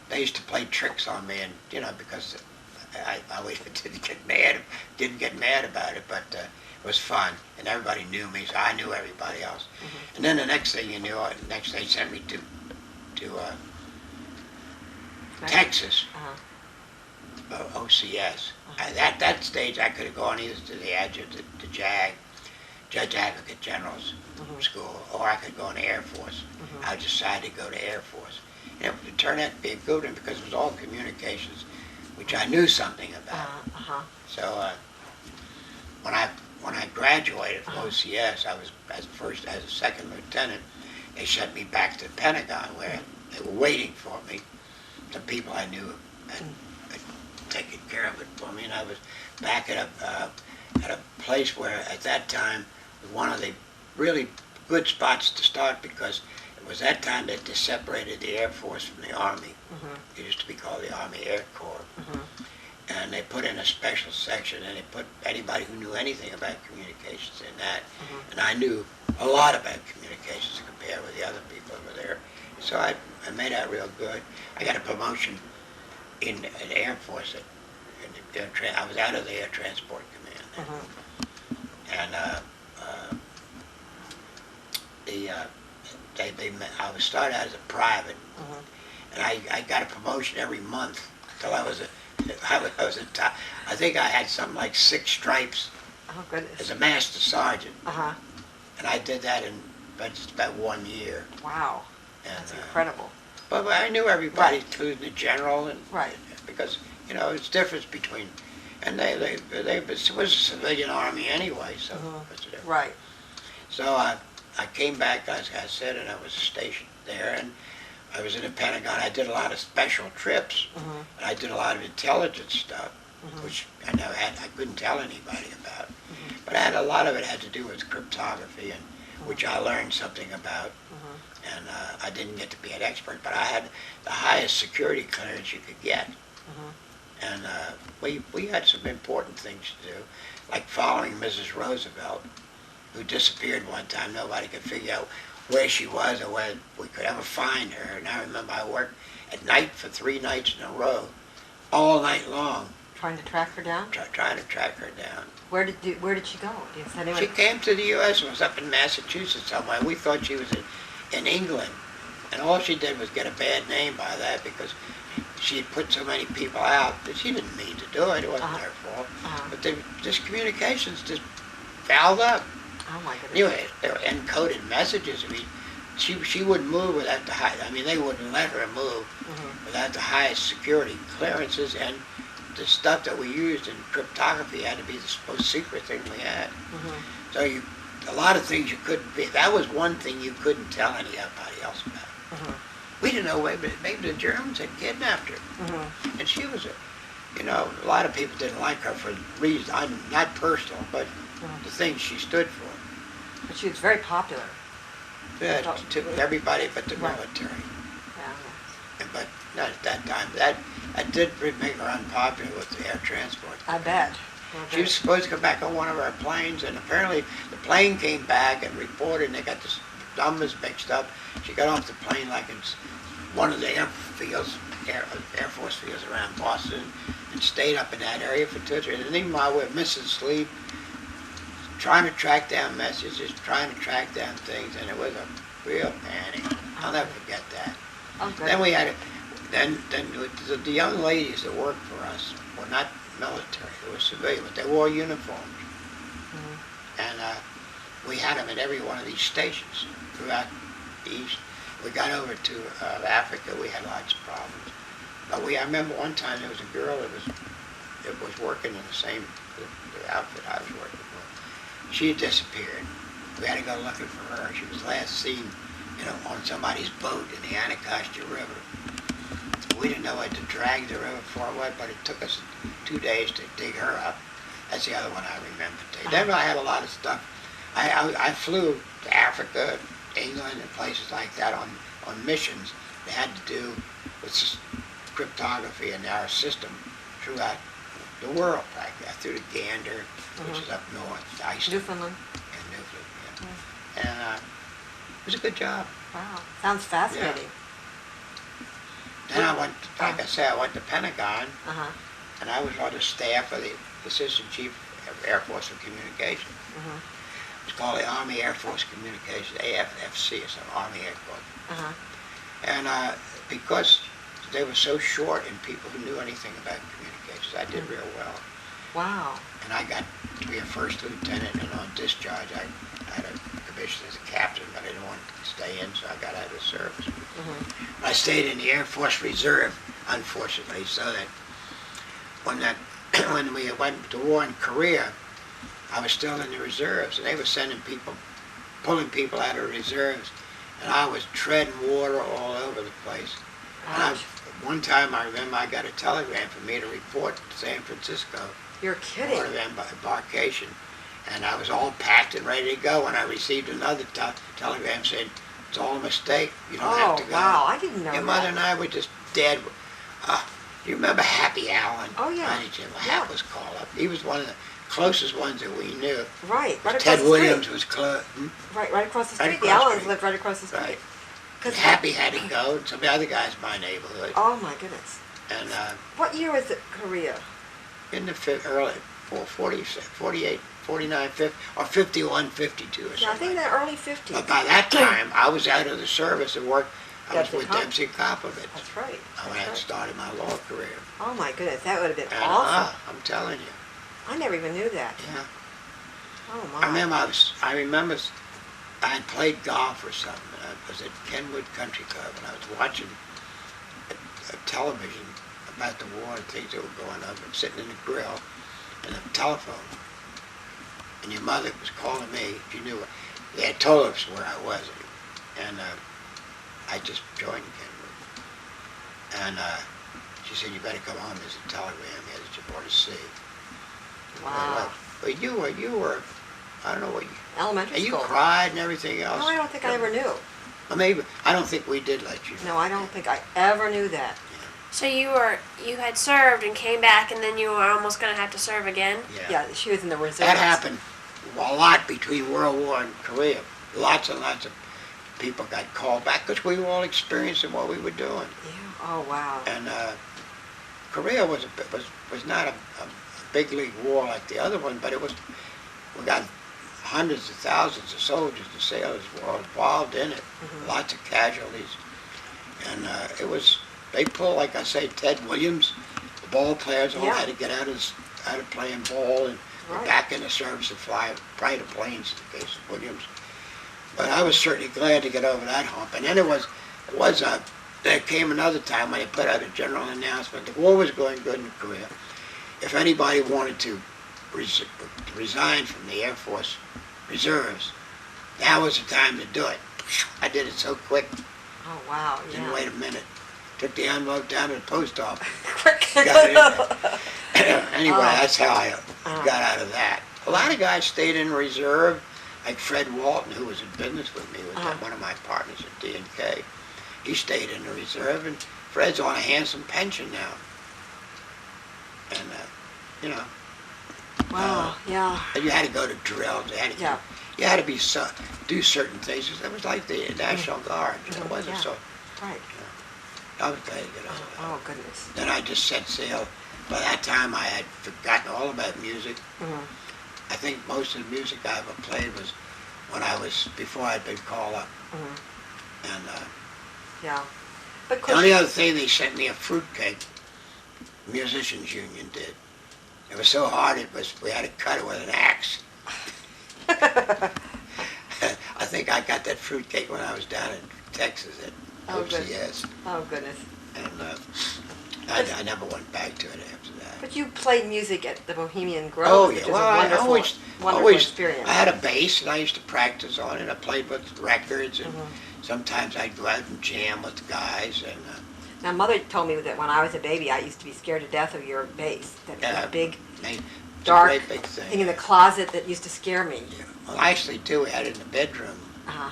they used to play tricks on me, and because I always didn't get mad about it, but it was fun, and everybody knew me, so I knew everybody else. And then the next thing you knew, next they sent me to Texas, OCS. At that stage, I could have gone either to the adjutant, the JAG, Judge Advocate General's School, or I could go in the Air Force. I decided to go to Air Force. And it turned out to be a good one because it was all communications, which I knew something about. So when I graduated from OCS, I was as a second lieutenant. They sent me back to the Pentagon where they were waiting for me. Some people I knew had taken care of it for me, and I was back at a place where at that time was one of the really good spots to start because it was that time that they separated the Air Force from the Army. It used to be called the Army Air Corps. And they put in a special section, and they put anybody who knew anything about communications in that. And I knew a lot about communications compared with the other people over there. So I made out real good. I got a promotion in the Air Force. I was out of the Air Transport Command. And I was started out as a private, and I got a promotion every month till I was a top. I think I had something like 6 stripes Oh, goodness. as a master sergeant, Uh-huh. and I did that in just about 1 year. Wow. And, That's incredible. But I knew everybody, Right. including the general, and Right. because it's difference between, and it was a civilian army anyway, so what's the difference? Right. So I came back, as I said, and I was stationed there, and I was in the Pentagon. I did a lot of special trips, and I did a lot of intelligence stuff, which I couldn't tell anybody about. But a lot of it had to do with cryptography, and which I learned something about. And I didn't get to be an expert, but I had the highest security clearance you could get. And we had some important things to do, like following Mrs. Roosevelt, who disappeared one time. Nobody could figure out where she was or where we could ever find her. And I remember I worked at night for 3 nights in a row, all night long, Trying to track her down? trying to track her down. Where did she go? Does anyone... She came to the U.S. and was up in Massachusetts somewhere. We thought she was in England. And all she did was get a bad name by that because she had put so many people out that she didn't mean to do it. It wasn't their fault. But just communications just fouled up. Oh, my goodness. Anyway, they were encoded messages. I mean, she wouldn't move without they wouldn't let her move without the highest security clearances, and the stuff that we used in cryptography had to be the most secret thing we had. So a lot of things you couldn't be. That was one thing you couldn't tell anybody else about. We didn't know maybe the Germans had kidnapped her, and she was a lot of people didn't like her for reasons not personal, but the things she stood for. But she was very popular. Yeah, to everybody but the Right. military. Yeah. But not at that time. That did make her unpopular with the air transport. I bet. She was supposed to come back on one of our planes, and apparently the plane came back and reported, and they got the numbers mixed up. She got off the plane like in one of the Air Force fields around Boston, and stayed up in that area for 2 or 3 days. And even while we were missing sleep, trying to track down messages, trying to track down things, and it was a real panic. I'll never forget that. Oh, good. Then we had the young ladies that worked for us were not military; they were civilian, but they wore uniforms. And we had them at every one of these stations throughout the East. We got over to Africa, we had lots of problems. But I remember one time there was a girl that was working in the outfit I was working for. She had disappeared. We had to go looking for her. She was last seen, on somebody's boat in the Anacostia River. We didn't know what to drag the river forward, but it took us 2 days to dig her up. That's the other one I remember. Then I had a lot of stuff. I flew to Africa, England, and places like that on missions they had to do with cryptography in our system throughout the world, practically, through the Gander, which is up north, Iceland, Newfoundland. and Newfoundland. Yeah. And it was a good job. Wow, sounds fascinating. Then I went, like I said, I went to Pentagon, Uh-huh. and I was on the staff of the Assistant Chief of Air Force of Communications. Uh-huh. It's called the Army Air Force Communications, AFFC, it's an Army Headquarters. Uh-huh. And because they were so short in people who knew anything about communications, I did real well. Wow. And I got to be a first lieutenant, and on discharge, I had a commission as a captain, but I didn't want to stay in, so I got out of the service. Mm-hmm. I stayed in the Air Force Reserve, unfortunately, so that when we went to war in Korea, I was still in the reserves, and they were sending people, pulling people out of reserves, and I was treading water all over the place. And Gosh. one time I remember I got a telegram for me to report to San Francisco, You're kidding. Port of Embarkation, and I was all packed and ready to go, and I received another telegram saying, it's all a mistake, you don't have to go. Wow, I didn't know Your that. mother and I were just dead. You remember Happy Allen? Oh, yeah. Hap was called up. He was one of the closest ones that we knew. Right across Ted the street. Williams was close. Right across the Right street. The across the Allens street. lived right across the street. Right. 'Cause- Happy had to go, and some of the other guys in my neighborhood. Oh my goodness. And What year was it, Korea? in the early 40, 48, 49, 50, or 51, 52 or something. Yeah, I think in the early 50s. But by that time, I was out of the service and worked. I was Dempsey with Cop- Dempsey Kopovich That's right. when That's I right. started my law career. Oh my goodness, that would have been And awesome. I'm telling you, I never even knew that. yeah. Oh my. I remember I had played golf or something. And I was at Kenwood Country Club, and I was watching a television about the war and things that were going on, and sitting in the grill, and a telephone. And your mother was calling me. She knew. They had told us where I was, and I just joined Kenwood. And she said, "You better come home. There's a telegram here that you want to see." Wow. But you were, I don't know what you. Elementary And you school. cried and everything else. No, I don't think I ever knew. Well, maybe I don't think we did let you know. No, I don't think I ever knew that. So you had served and came back, and then you were almost gonna have to serve again. Yeah, she was in the reserves. That happened a lot between World War and Korea. Lots and lots of people got called back because we were all experiencing what we were doing. Yeah. Oh wow. And Korea was not a big league war like the other one, but we got hundreds of thousands of soldiers and sailors were all involved in it. Lots of casualties, and they pulled, like I say, Ted Williams, the ball players all Yeah. had to get out of playing ball and Right. back in the service and fly to planes in the case of Williams. But I was certainly glad to get over that hump. And then there came another time when they put out a general announcement. The war was going good in Korea. If anybody wanted to resign from the Air Force Reserves, that was the time to do it. I did it so quick, Oh wow. didn't Yeah. wait a minute. Took the envelope down to the post office. Quick. Got it in. Anyway, Oh. that's how I got out of that. A lot of guys stayed in reserve, like Fred Walton, who was in business with me, was one of my partners at D&K. He stayed in the reserve, and Fred's on a handsome pension now. And, Wow. Yeah. you had to go to drills. Yeah. You had to do certain things. It was like the National Guard. It wasn't Yeah. so. Right. I was glad to get out of that. Oh goodness. Then I just set sail. By that time, I had forgotten all about music. Mhm. I think most of the music I ever played was before I'd been called up. Mhm. And Yeah. But the only other thing, they sent me a fruitcake. The Musicians Union did. It was so hard, we had to cut it with an axe. I think I got that fruitcake when I was down in Texas at Oh, good. OCS. Oh goodness. And I never went back to it after that. But you played music at the Bohemian Grove, Oh, which yeah. is Well, a wonderful, wonderful experience. I had a bass and I used to practice on it. I played with records, and Mm-hmm. sometimes I'd go out and jam with guys. And Now, Mother told me that when I was a baby, I used to be scared to death of your bass. That big, it's dark a great big thing. thing in the closet that used to scare me. Yeah. Well, actually, too, we had it in the bedroom, Uh-huh.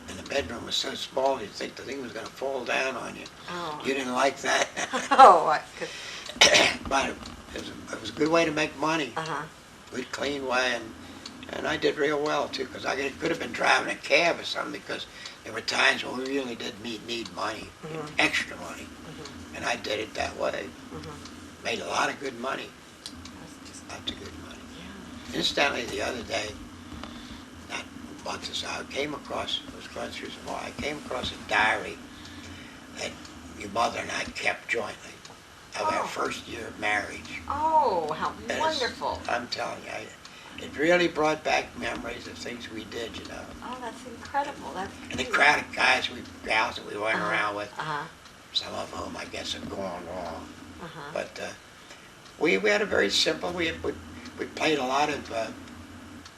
And the bedroom was so small, you'd think the thing was gonna fall down on you. Oh. You didn't like that. Oh, But it was a good way to make money. uh-huh. Good, clean way, and I did real well too, because I could have been driving a cab or something, because there were times when we really did need money, extra money, and I did it that way. Made a lot of good money, lots of good money. Incidentally, the other day, not months or so, I came across, I was going through some more, I came across a diary that your mother and I kept jointly of our Oh. first year of marriage. Oh, how That is- wonderful. I'm telling you, it really brought back memories of things we did, you know. Oh, that's incredible. That's And the great. crowd of gals that we went Uh-huh. around with, Uh-huh, some of whom I guess have gone wrong. uh-huh. But we had a very simple, we played a lot of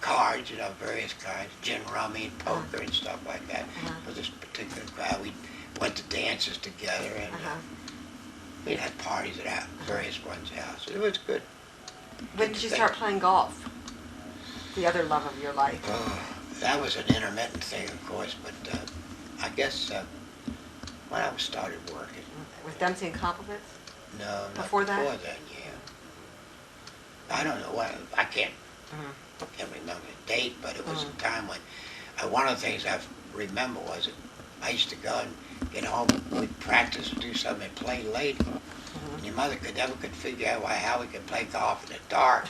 cards, you know, various kinds, gin rummy and poker and stuff like that. Uh-huh. For this particular crowd, we went to dances together, and Uh-huh. we had parties at various ones' house. It was good. When did you start playing golf? The other love of your life. That was an intermittent thing, of course, but I guess when I started working. With Dempsey and Compliments? No, not Before that? Before then, yeah. I don't know what, I can't remember the date, but it was a time when, one of the things I remember was that I used to go and get home, we'd practice, do something, and play late. And your mother never could figure out how we could play golf in the dark.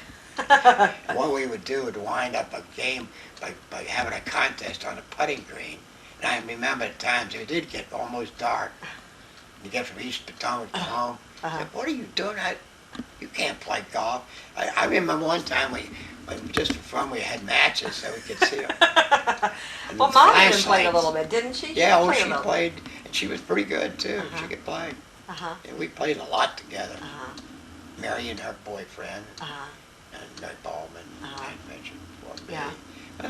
And what we would do would wind up a game by having a contest on a putting green. And I remember at times it did get almost dark. You get from East Potomac to home. I said, what are you doing? You can't play golf. I remember one time just for fun, we had matches so we could see them. Well, Mom even played a little bit, didn't she? Yeah, played a she little. played, and she was pretty good too. She could play. Uh-huh, And we played a lot together. uh-huh, Mary and her boyfriend, uh-huh. and Ballman, Uh-huh. I mentioned before me. Yeah.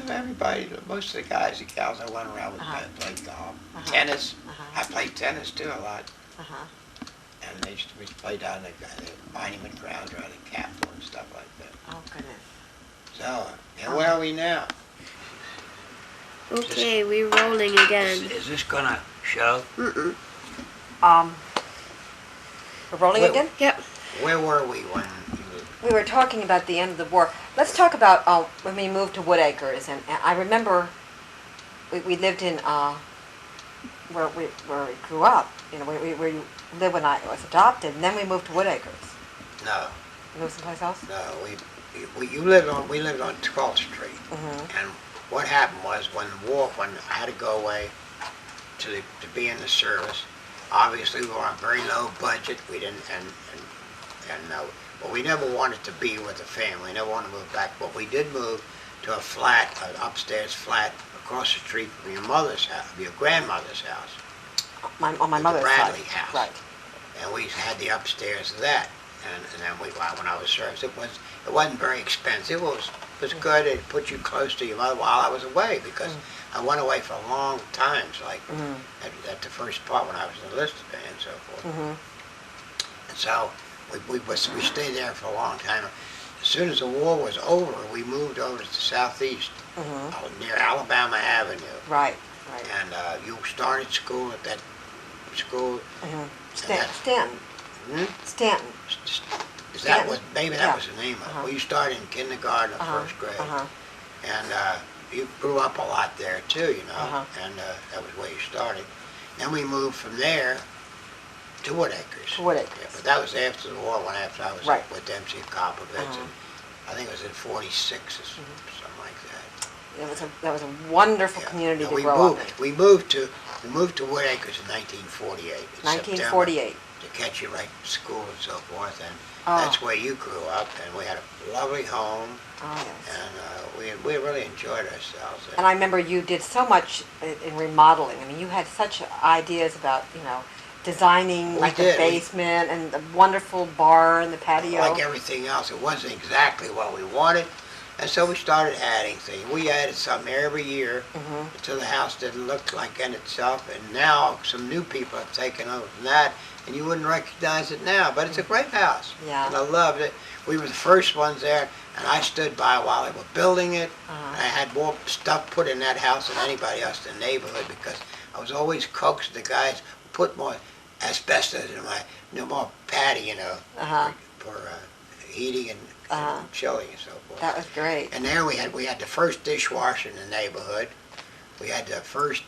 Everybody, most of the guys and gals I went around with played golf. Tennis, I played tennis too a lot. Uh-huh. And we play down the monument grounds around the Capitol and stuff like that. Oh, goodness. So, and where are we now? Okay, we're rolling again. Is this gonna show? Mm-mm. We're rolling Well- again? Yep. Where were we when We were talking about the end of the war. Let's talk about when we moved to Woodacres. And I remember we lived in where we grew up. You know, where you lived when I was adopted, and then we moved to Woodacres. No, You moved someplace else? no, we lived on 12th Street. And what happened was when I had to go away to be in the service, obviously we were on a very low budget. We didn't, but we never wanted to be with the family. We never wanted to move back. But we did move to a flat, an upstairs flat across the street from your mother's house, your grandmother's house. On my The mother's Bradley side. house. Right. And we had the upstairs of that. And then when I was service, it wasn't very expensive. It was good. It put you close to your mother while I was away, because I went away for long times, like at the first part when I was enlisted and so forth. And so we stayed there for a long time. As soon as the war was over, we moved over to the southeast, near Alabama Avenue. Right. And you started school at that school. Stanton. Hmm? Stanton. Is that Stanton. maybe that was the name of it. Well, you started in kindergarten or first grade. And you grew up a lot there too, you know, and that was where you started. Then we moved from there to Woodacres. Yeah, but that was after the war, after I was Right. with Dempsey and Coppovitz, and I think it was in '46 or something like that. That was a wonderful Yeah. community And to we grow up moved, in. we moved to Woodacres in 1948. in 1948. September, to catch you right to school and so forth, and Oh. that's where you grew up, and we had a lovely home, Oh, yes. and we really enjoyed ourselves. And I remember you did so much in remodeling. I mean, you had such ideas about, designing We like the did. basement and the wonderful bar and the patio. Like everything else, it wasn't exactly what we wanted, And so we started adding things. We added something every year Mhm. until the house didn't look like in itself. And now some new people have taken over from that, and you wouldn't recognize it now. But it's a great house, Yeah. and I loved it. We were the first ones there, and I stood by while they were building it. Uh-huh. I had more stuff put in that house than anybody else in the neighborhood because I was always coaxed the guys put more asbestos in my more patty, Uh-huh. for heating and Uh-huh. chilling and so forth. That was great. And there we had the first dishwasher in the neighborhood. We had the first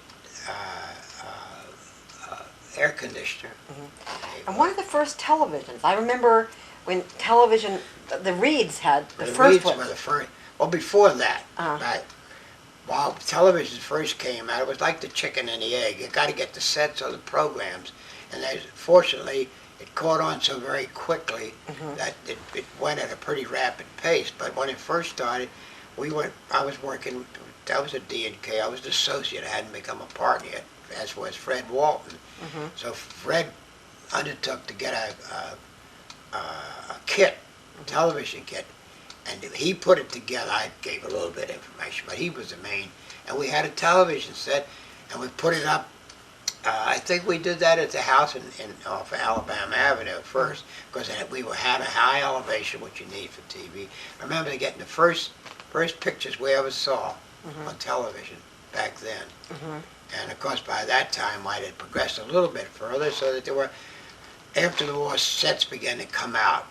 air conditioner. And one of the first televisions. I remember when television, the Reeds had the The first Reeds one. were the first. Well, before that, Uh-huh. right? While television first came out, it was like the chicken and the egg. You got to get the sets or the programs, and fortunately, it caught on so very quickly Mhm. that it went at a pretty rapid pace. But when it first started, I was working. I was at D&K. I was the associate. I hadn't become a partner yet, as was Fred Walton. Mhm. So Fred undertook to get a kit, television kit, and he put it together. I gave a little bit of information, but he was the main. And we had a television set, and we put it up. I think we did that at the house off Alabama Avenue first, because we had a high elevation, which you need for TV. I remember getting the first pictures we ever saw on television back then. Mhm. And of course, by that time, I had progressed a little bit further, so that there were, after the war, sets began to come out.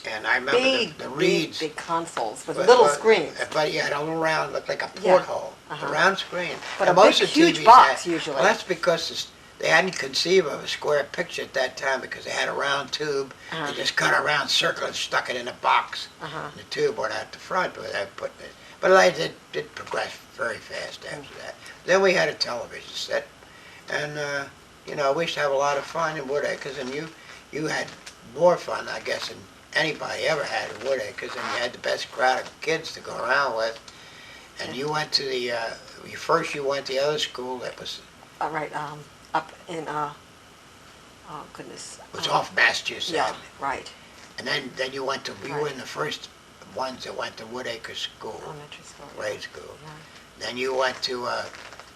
And I remember the Reeds. Big consoles with but- little but- screens. But you had a little round, looked like a Yeah. porthole, Uh-huh. a round screen. But And a most big, of huge TVs box, had- usually. Well, that's because they hadn't conceived of a square picture at that time, because they had a round tube. Uh-huh. They just cut a round circle and stuck it in a box. Uh-huh. And the tube went out the front, but they put it. But I did progress very fast after that. Then we had a television set, and we used to have a lot of fun in Woodacres, and you had more fun, I guess, than anybody ever had in Woodacres, and you had the best crowd of kids to go around with. And you went to you went to the other school that was Right, up in, oh goodness. off Massachusetts Yeah, Avenue. right. And then you went to, we were Right. in the first ones that went to Woodacre School, Elementary school. grade school. Yeah. Then you went to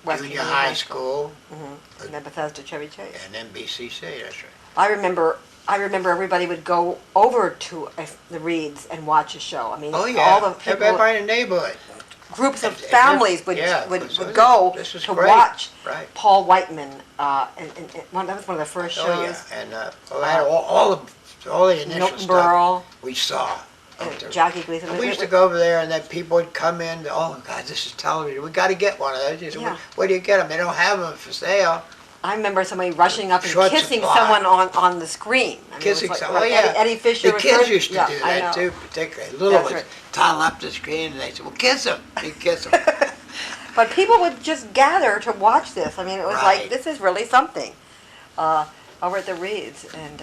West junior Virginia high school, And then Bethesda Chevy Chase. and then BCC, that's right. I remember everybody would go over to the Reeds and watch a show. I mean, Oh, all yeah, the people, everybody in the neighborhood. groups of And families would yeah, would, this would was- go this was to great, watch right. Paul Whiteman. And that was one of the first shows. Oh, yeah, and all the initial Milton stuff Berle, we saw. Jackie Gleason. And we used to go over there, and then people would come in. Oh God, this is television. We got to get one of those. You said, Yeah. Where do you get them? They don't have them for sale. I remember somebody rushing up and Short kissing supply. someone on the screen. I mean, it was Kissing like- someone. like Oh yeah. Eddie Fisher. The was kids first- used to yeah, do I that know. too, particularly. Little That's ones right. tile up the screen, and they said, "Well, kiss them. You kiss them." But people would just gather to watch this. I mean, it was like, Right. this is really something. Over at the Reeds, and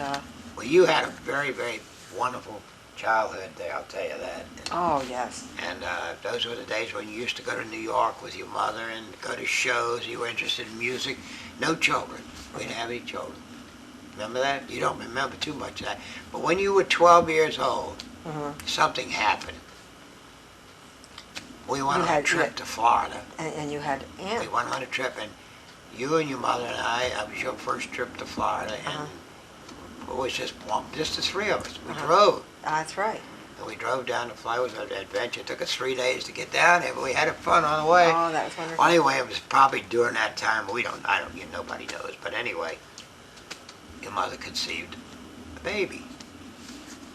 Well, you had a very, very wonderful childhood there. I'll tell you that. oh yes, And those were the days when you used to go to New York with your mother and go to shows. You were interested in music. No children. We didn't have any children. Remember that? You don't remember too much of that. But when you were 12 years old, something happened. We went You on a had- trip to Florida. and you had We Aunt. went on a trip, and you and your mother and I was your first trip to Florida, and it was just the three of us. We drove. That's right. And we drove down to Florida. It was an adventure. It took us 3 days to get down there, but we had fun on the way. Oh, that was wonderful. Well, anyway, it was probably during that time. Nobody knows. But anyway, your mother conceived a baby.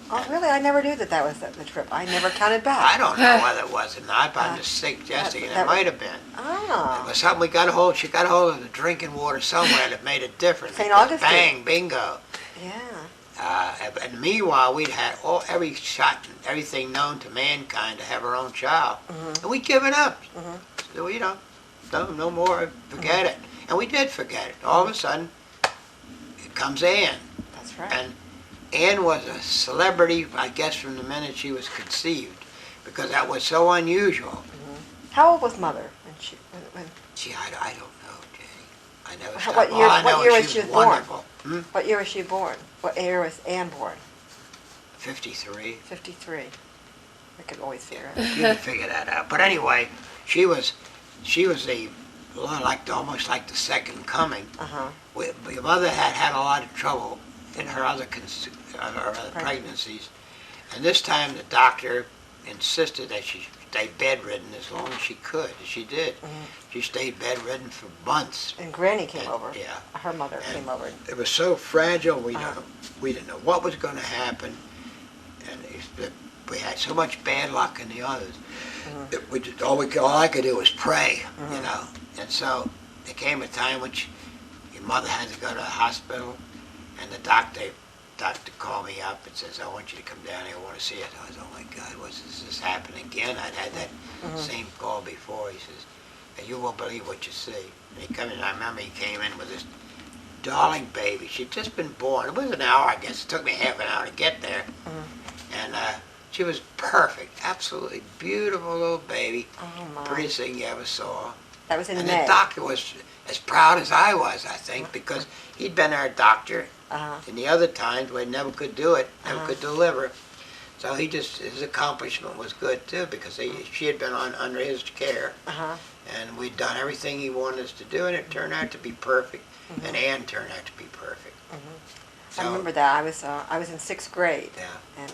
Oh, really? I never knew that was the trip. I never counted back. I don't know whether it was or not, but I'm just suggesting it that- might have been. It Ah, was something we got a hold. She got a hold of the drinking water somewhere that made it different. St. because Augustine. Bang, bingo. yeah. And meanwhile, we'd had everything known to mankind to have our own child, and we'd given up. So, no more, forget it. And we did forget it. All of a sudden, it comes Ann. That's right. And Ann was a celebrity, I guess, from the minute she was conceived, because that was so unusual. How old was Mother when Gee, I don't know, Jenny. I never What stopped. year- All I what know year is was she she was born? wonderful. what year was she born? What year was Anne born? 53. 53. We could always figure it. You can figure that out. But anyway, she was the almost like the second coming. Uh-huh. My mother had a lot of trouble in her other pregnancies, and this time the doctor insisted that she stay bedridden as long as she could. She did. She stayed bedridden for months. And Granny came over. Yeah. Her mother And came over. it was so fragile. We didn't know what was going to happen, and we had so much bad luck in the others. That all I could do was pray, you know. And so there came a time when your mother had to go to the hospital, and the doctor called me up and says, "I want you to come down here. I want to see it." I was, "Oh my God, is this happening again?" I'd had that same call before. He says, "And you won't believe what you see." And he came in. I remember he came in with this darling baby. She'd just been born. It was an hour, I guess. It took me half an hour to get there. And she was perfect, absolutely beautiful little baby. Oh, my. Prettiest thing you ever saw. That was in And May. the doctor was as proud as I was, I think, because he'd been our doctor in the other times when he never could do it, never could deliver. So his accomplishment was good too, because she had been under his care, and we'd done everything he wanted us to do, and it turned out to be perfect, and Ann turned out to be perfect. So, I remember that. I was in 6th grade. Yeah, And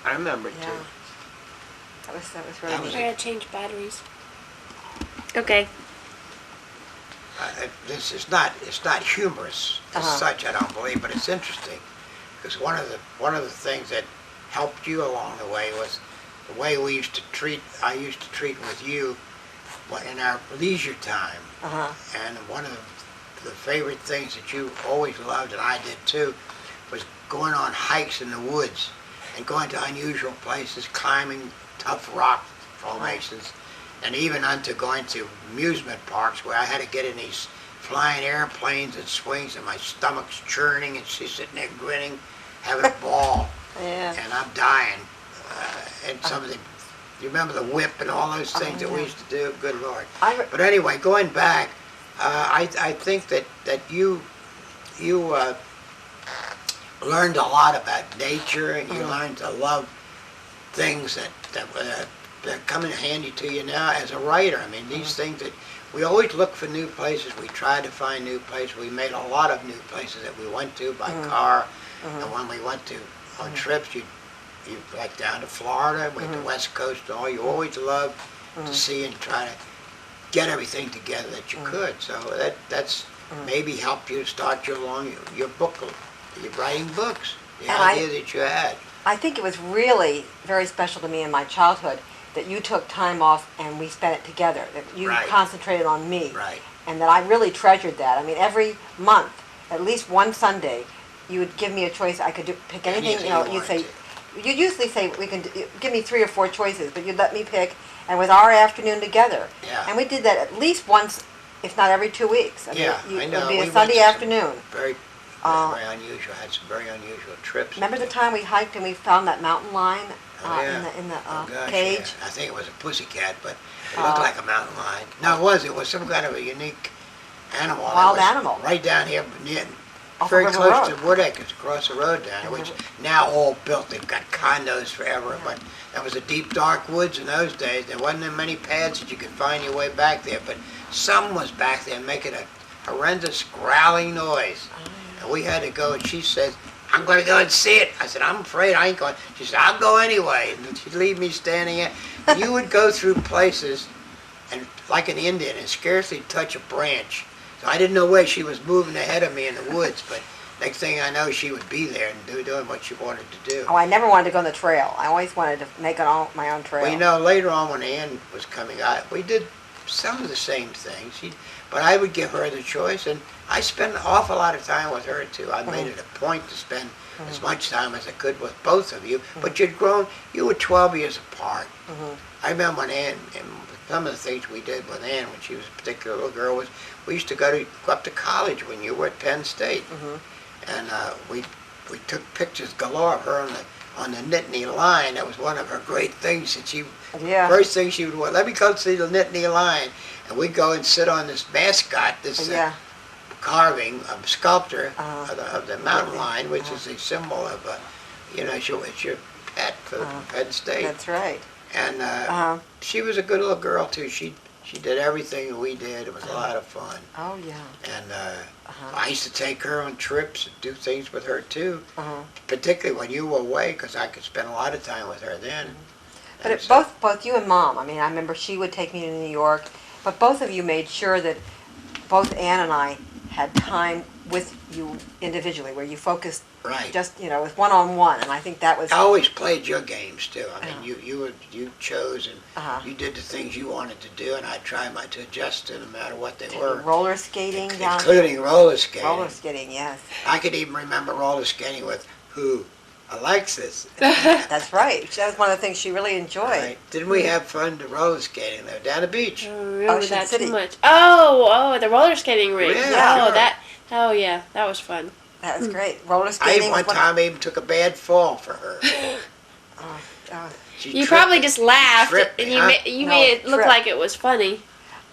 I remember it yeah, too. that was That really was I neat. gotta change batteries. Okay. It's not humorous as such, I don't believe, but it's interesting, because one of the things that helped you along the way was the way I used to treat with you in our leisure time. And one of the favorite things that you always loved, and I did too, was going on hikes in the woods and going to unusual places, climbing tough rock formations, and even unto going to amusement parks where I had to get in these flying airplanes and swings, and my stomach's churning, and she's sitting there grinning, having a ball, Yeah. and I'm dying. And some of you remember the whip and all those things that we used to do? Good Lord. But anyway, going back, I think that you learned a lot about nature, and you learned to love things that come in handy to you now as a writer. I mean, these things that we always look for new places. We tried to find new places. We made a lot of new places that we went to by car, and when we went to on trips, you like down to Florida, went to West Coast, and all. You always loved to see and try to get everything together that you could. So that's maybe helped you start your book, your writing books. The idea that you had. I think it was really very special to me in my childhood that you took time off and we spent it together, that you concentrated on me, Right. and that I really treasured that. I mean, every month, at least one Sunday, you would give me a choice. I could pick anything, you know, you'd say, you'd usually say, give me 3 or 4 choices, but you'd let me pick, and with our afternoon together. Yeah. And we did that at least once, if not every 2 weeks. I mean, I know. It would be We a went Sunday to some afternoon. Very unusual. Had some very unusual trips. Remember the time we hiked and we found that mountain lion in the Gosh, cage? yeah. I think it was a pussycat, but it looked like a mountain lion. No, it was some kind of a unique animal. Wild animal. Right down here, Off very of River close Road. to Woodacres, across the road down here, which now all built. They've got condos forever, but that was a deep, dark woods in those days. There wasn't that many paths that you could find your way back there, but some was back there making a horrendous growling noise. And we had to go, and she said, "I'm going to go and see it." I said, "I'm afraid I ain't going." She said, "I'll go anyway." And she'd leave me standing there. You would go through places, and like an Indian, and scarcely touch a branch. So I didn't know where she was moving ahead of me in the woods, but next thing I know, she would be there and doing what she wanted to do. Oh, I never wanted to go on the trail. I always wanted to make my own trail. Well, you know, later on when Ann was coming out, we did some of the same things. But I would give her the choice, and I spent an awful lot of time with her too. I made it a point to spend as much time as I could with both of you. But you'd grown. You were 12 years apart. I remember when Ann, and some of the things we did with Ann when she was a particular little girl was we used to go up to college when you were at Penn State, and we took pictures galore of her on the Nittany Lion. That was one of her great things that she. First thing she would want, "Let me go see the Nittany Lion," and we'd go and sit on this mascot, this carving of sculptor of the mountain lion, which is a symbol of, it's your pet. cadet for Penn State. That's right. And Uh-huh. she was a good little girl too. She did everything that we did. It was a lot of fun. Oh, yeah. And Uh-huh. I used to take her on trips and do things with her too, Uh-huh. particularly when you were away, because I could spend a lot of time with her then. But And it, so- both you and Mom, I mean, I remember she would take me to New York, but both of you made sure that both Ann and I had time with you individually, where you focused Right. just, you know, with one-on-one, and I think that was, I always played your games too. I mean, Uh-huh. you chose and Uh-huh. you did the things you wanted to do, and I tried to adjust to no matter what they were, roller skating down. including roller skating. Roller skating, yes. I could even remember roller skating with who? Alexis. That's right. That was one of the things she really enjoyed. Right. Didn't we have fun to roller skating there down the beach? I don't remember Ocean that City. too much. Oh, the roller skating rink. Yeah, sure. Oh yeah, that was fun. That was great. Roller I skating. even one was time even took a bad fall for her. uh, She You tripped probably me. just laughed Tripped me, and you huh? you No, made it look trip. like it was funny.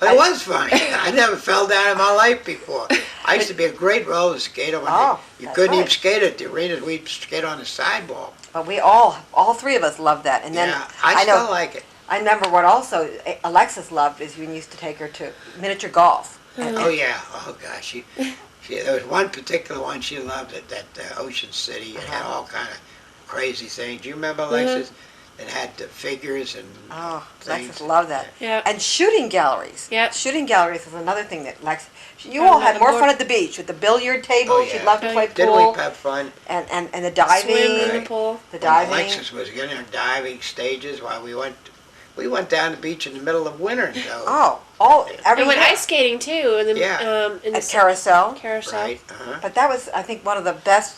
But it was funny. I never fell down in my life before. I used to be a great roller skater. When Oh, you that's couldn't even right. skate at the arenas. We'd skate on the sidewalk. but we all three of us loved that. And then Yeah, I know, still like it. I remember what also Alexis loved is when you used to take her to miniature golf. Oh yeah. Oh gosh. There was one particular one she loved at that Ocean City. It had all kind of crazy things. Do you remember, Alexis? It had the figures and Oh, things. Alexis loved that. Yeah. And shooting galleries. Yep. Shooting galleries is another thing that Lex. You Oh, all had my more Lord. fun at the beach with the billiard table. Oh, She'd yeah. love to play Didn't pool we have fun? and the diving. Swim in the Right. pool. The When diving. Alexis was getting her diving stages while we went down the beach in the middle of winter and dove. Every And went day ice skating too. In the, Yeah. in the at Carousel. carousel. Right. Uh-huh. But that was, I think, one of the best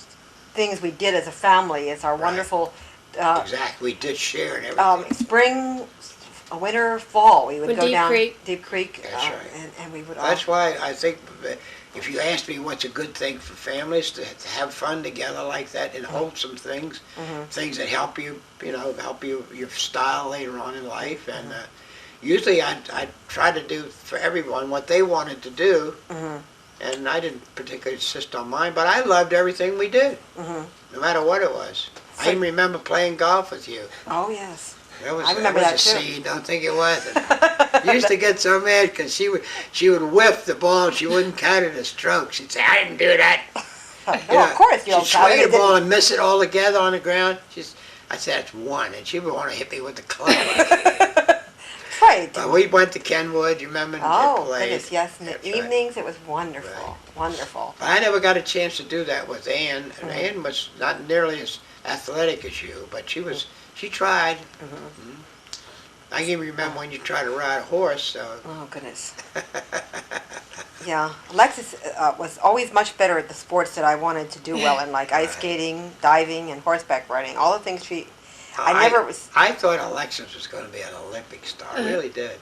things we did as a family. Is our wonderful Exactly. We did share and everything. spring, winter, fall. We would With go Deep down Creek. Deep Creek, That's right. and we would. That's why I think if you ask me what's a good thing for families to have fun together like that and wholesome things, things that help you, help your style later on in life. And usually I try to do for everyone what they wanted to do, and I didn't particularly insist on mine, but I loved everything we did, no matter what it was. I even remember playing golf with you. Oh yes. That was, I remember that that was a too. scene. Don't think it wasn't. You used to get so mad because she would whiff the ball and she wouldn't count it as strokes. She'd say, "I didn't do that." Well, of course you don't She'd count it. swing It the ball didn't- and miss it all together on the ground. I said, "That's one," and she would want to hit me with the club. Right. But we went to Kenwood. You remember? and Oh, played. goodness, yes. In the That's right. evenings, it was wonderful. Right. Wonderful. But I never got a chance to do that with Ann, and Ann was not nearly as athletic as you, but she tried. I can even remember when you tried to ride a horse. So. Oh, goodness. Yeah. Alexis was always much better at the sports that I wanted to do well in, like ice skating, diving, and horseback riding. All the things I never was. I thought Alexis was going to be an Olympic star. I really did.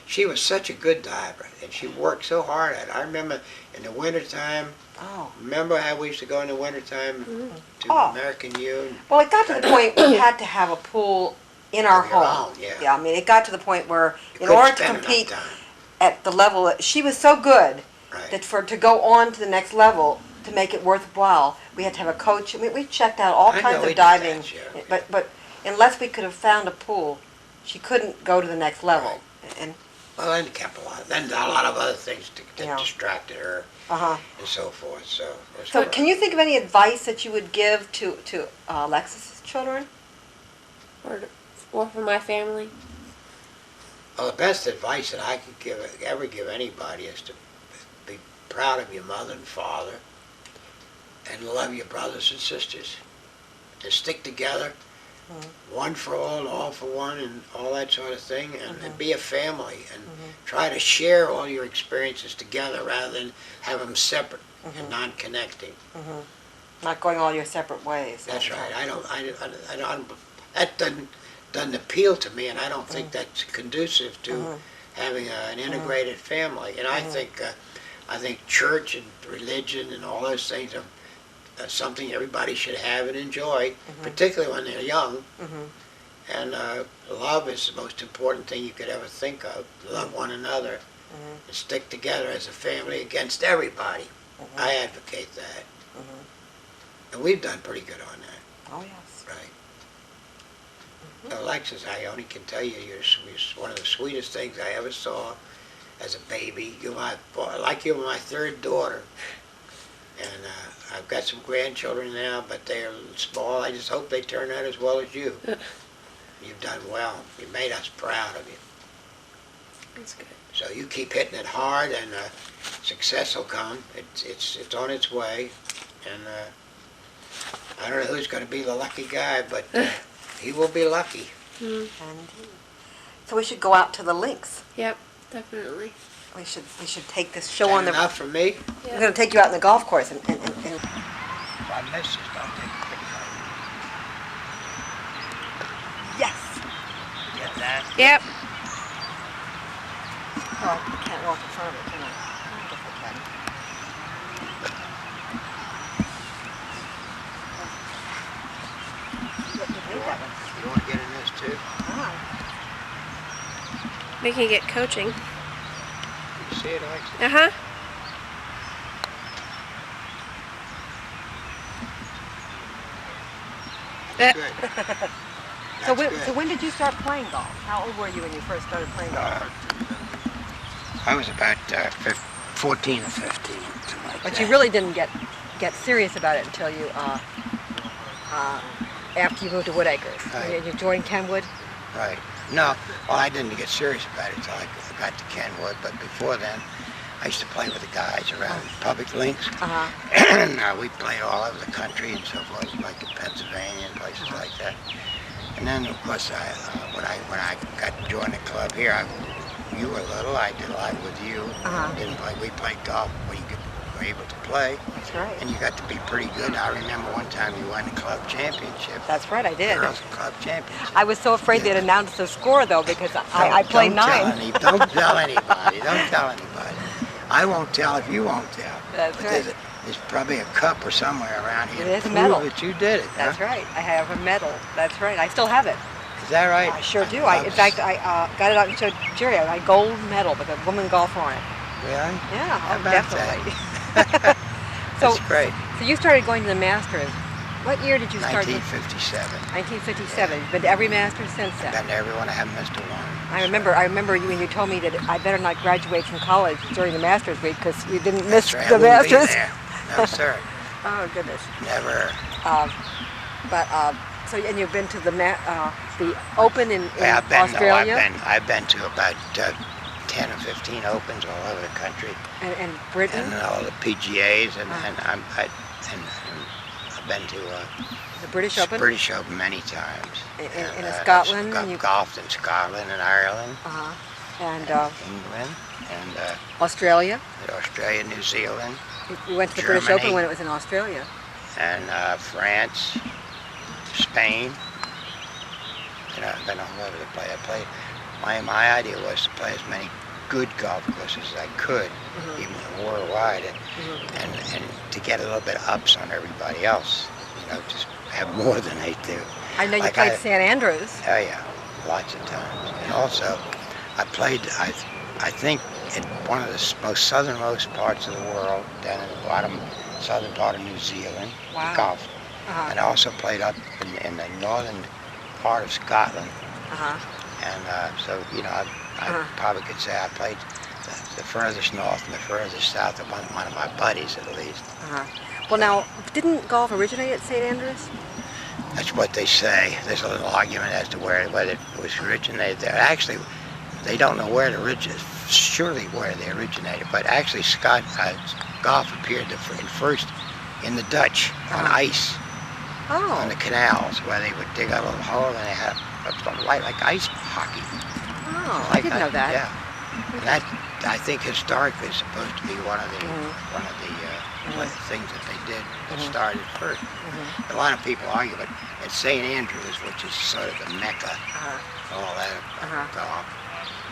She was such a good diver, and she worked so hard at it. I remember in the wintertime, Oh. remember how we used to go in the wintertime to Oh. American U? Well, it got to the point we had to have a pool in our Of your home. own, yeah. I mean, it got to the point where, You in couldn't order to spend enough compete time. at the level that she was so good Right. that to go on to the next level to make it worthwhile, we had to have a coach. I mean, we checked out all I kinds know we of did that, diving, sure. but unless we could have found a pool, she couldn't go to the next level. And Well, then kept then a lot of other things that Yeah. distracted her uh-huh. and so forth. So, it was So, fun. can you think of any advice that you would give to Alexis's children? Or for my family. Well, the best advice that I could ever give anybody is to be proud of your mother and father and love your brothers and sisters. To stick together, one for all for one, and all that sort of thing, and be a family, and try to share all your experiences together rather than have them separate and non-connecting. Not going all your separate ways. That's right. That doesn't appeal to me, and I don't think that's conducive to having an integrated family. And I think church and religion and all those things are something everybody should have and enjoy, particularly when they're young. And love is the most important thing you could ever think of. Love one another and stick together as a family against everybody. I advocate that. And we've done pretty good on that, Oh, yes. right? Alexis, I only can tell you, you're one of the sweetest things I ever saw as a baby. Like you were my third daughter. And I've got some grandchildren now, but they're small. I just hope they turn out as well as you. You've done well. You made us proud of you. That's good. So you keep hitting it hard, and success will come. It's on its way. And I don't know who's going to be the lucky guy, but he will be lucky. And so we should go out to the links. Yep, definitely. We should take this show on the. Enough for me? We're going to take you out in the golf course and If I miss, just don't take a picture. yes. Get that? Yep. Oh, I can't walk in front of it, can I? I guess I can. You want to get in this too? Ah. We can get coaching. You see it, Alexis? Uh-huh. Good. So, That's good. so when did you start playing golf? How old were you when you first started playing golf? I was about 14 or 15, something like But that. you really didn't get serious about it until you after you moved to Woodacres. Right. You joined Kenwood. Right. No, well, I didn't get serious about it until I got to Kenwood, but before then, I used to play with the guys around public links. Uh-huh. We played all over the country and so forth, like in Pennsylvania and places like that. And then, of course, when I got to join the club here, you were little. I did a lot with you. Uh-huh. Didn't play. We played golf when you were able to play, That's right. and you got to be pretty good. I remember one time you won the club championship. That's right, I did. Girls Club Championship. I was so afraid they'd announce the score though because I played Don't tell nine. don't tell anybody. Don't tell anybody. I won't tell if you won't tell. That's But right. There's probably a cup or somewhere around here There's to a prove medal. that you did it. That's huh? right. I have a medal. That's right. I still have it. Is that right? I sure do. love In fact, I got it out and showed Jerry a gold medal with a woman golfer on it. Really? Yeah, How oh, about definitely. That's so, great. so you started going to the Masters. What year did you start? 1957. 1957. You've been to every Masters since then. Been to everyone. I haven't missed a one. I remember you when you told me that I better not graduate from college during the Masters week because you didn't miss That's right. the I wouldn't be Masters. there. No, sir. Oh goodness. Never. So and you've been to the Open in Yeah, Australia I've been to about 10 or 15 opens all over the country, and Britain, and all the PGAs, and I've been to the British Open, British Open many times. in Scotland. I've golfed in Scotland and Ireland, and England, and Australia. Australia, New Zealand, You went to the British Open Germany. when it was in Australia. and France, Spain. I've been all over the place. My idea was to play as many good golf courses as I could, even worldwide, and to get a little bit of ups on everybody else. Just have more than they do. I know you Like played St Andrews. Oh yeah, lots of times. And also, I played, I think, in one of the most southernmost parts of the world, down in the bottom southern part of New Zealand, Wow. golf. And I also played up in the northern part of Scotland. And so, I probably could say I played the furthest north and the furthest south of one of my buddies, at least. Well, now, didn't golf originate at St Andrews? That's what they say. There's a little argument as to whether it was originated there. Actually, they don't know where it originated, surely where they originated, but actually golf appeared first in the Dutch on ice, on the canals, where they would dig a little hole and they had something like ice hockey. Oh, I didn't know that. Yeah, and that I think historically is supposed to be one of the things that they did that started first. A lot of people argue, but at St. Andrews, which is sort of the mecca, all that of golf,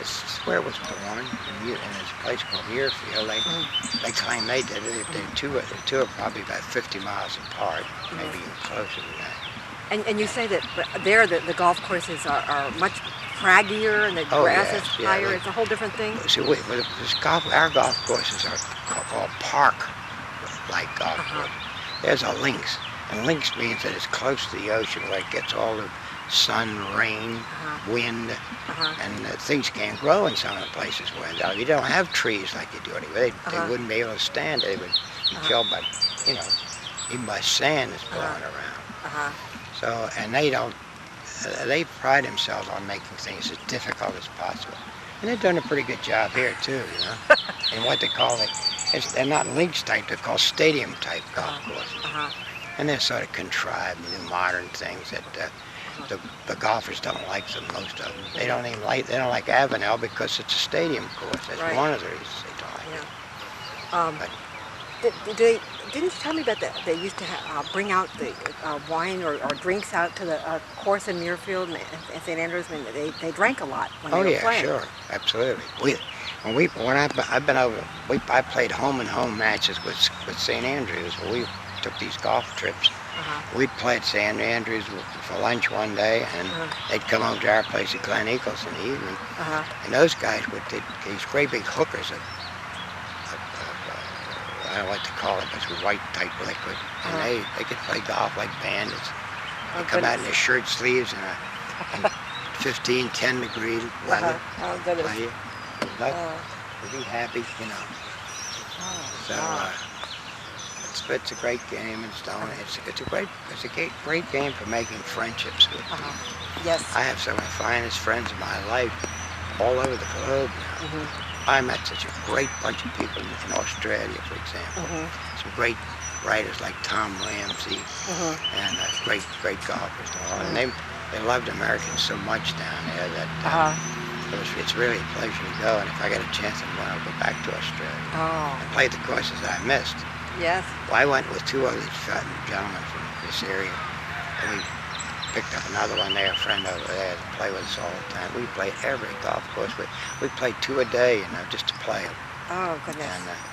it's where it was born. In this place called Muirfield, they claim they did it. The two are probably about 50 miles apart, maybe even closer than that. And you say that there the golf courses are much craggier and the grass is higher. It's a whole different thing. See, our golf courses are called park-like golf courses. There's a links, and links means that it's close to the ocean where it gets all the sun, rain, wind, and things can't grow in some of the places where you don't have trees like you do anywhere. They wouldn't be able to stand. They would be killed by, even by sand that's blowing around. So, and they pride themselves on making things as difficult as possible. And they're doing a pretty good job here too, And what they call they're not links type, they're called stadium type golf courses. And they're sort of contrived, new modern things that the golfers don't like them, most of them. They don't like Avenel because it's a stadium course. That's one of the reasons they don't like it. Didn't you tell me about that? They used to bring out the wine or drinks out to the course in Muirfield and St. Andrews. I mean, they drank a lot when they were playing. Sure, absolutely. I played home and home matches with St. Andrews. When we took these golf trips, we'd play at St. Andrews for lunch one day, and they'd come over to our place at Glen Eagles in the evening. And those guys would these great big hookers of I don't like to call it, but it's white type liquid, and they could play golf like bandits. They come out in their shirt sleeves and 15, 10 degree weather. Play you. They'd be happy, So it's a great game in Stone. It's a great game for making friendships with people. Yes. I have some of the finest friends of my life all over the globe now. I met such a great bunch of people in Australia, for example. Some great writers like Tom Ramsey and great golfers and all. And they loved Americans so much down there that it's really a pleasure to go. And if I get a chance, I'll go back to Australia and play the courses I missed. Yes. Well, I went with two other gentlemen from this area, and we picked up another one there, a friend over there, to play with us all the time. We played every golf course. We played 2 a day, just to play them. Oh, goodness.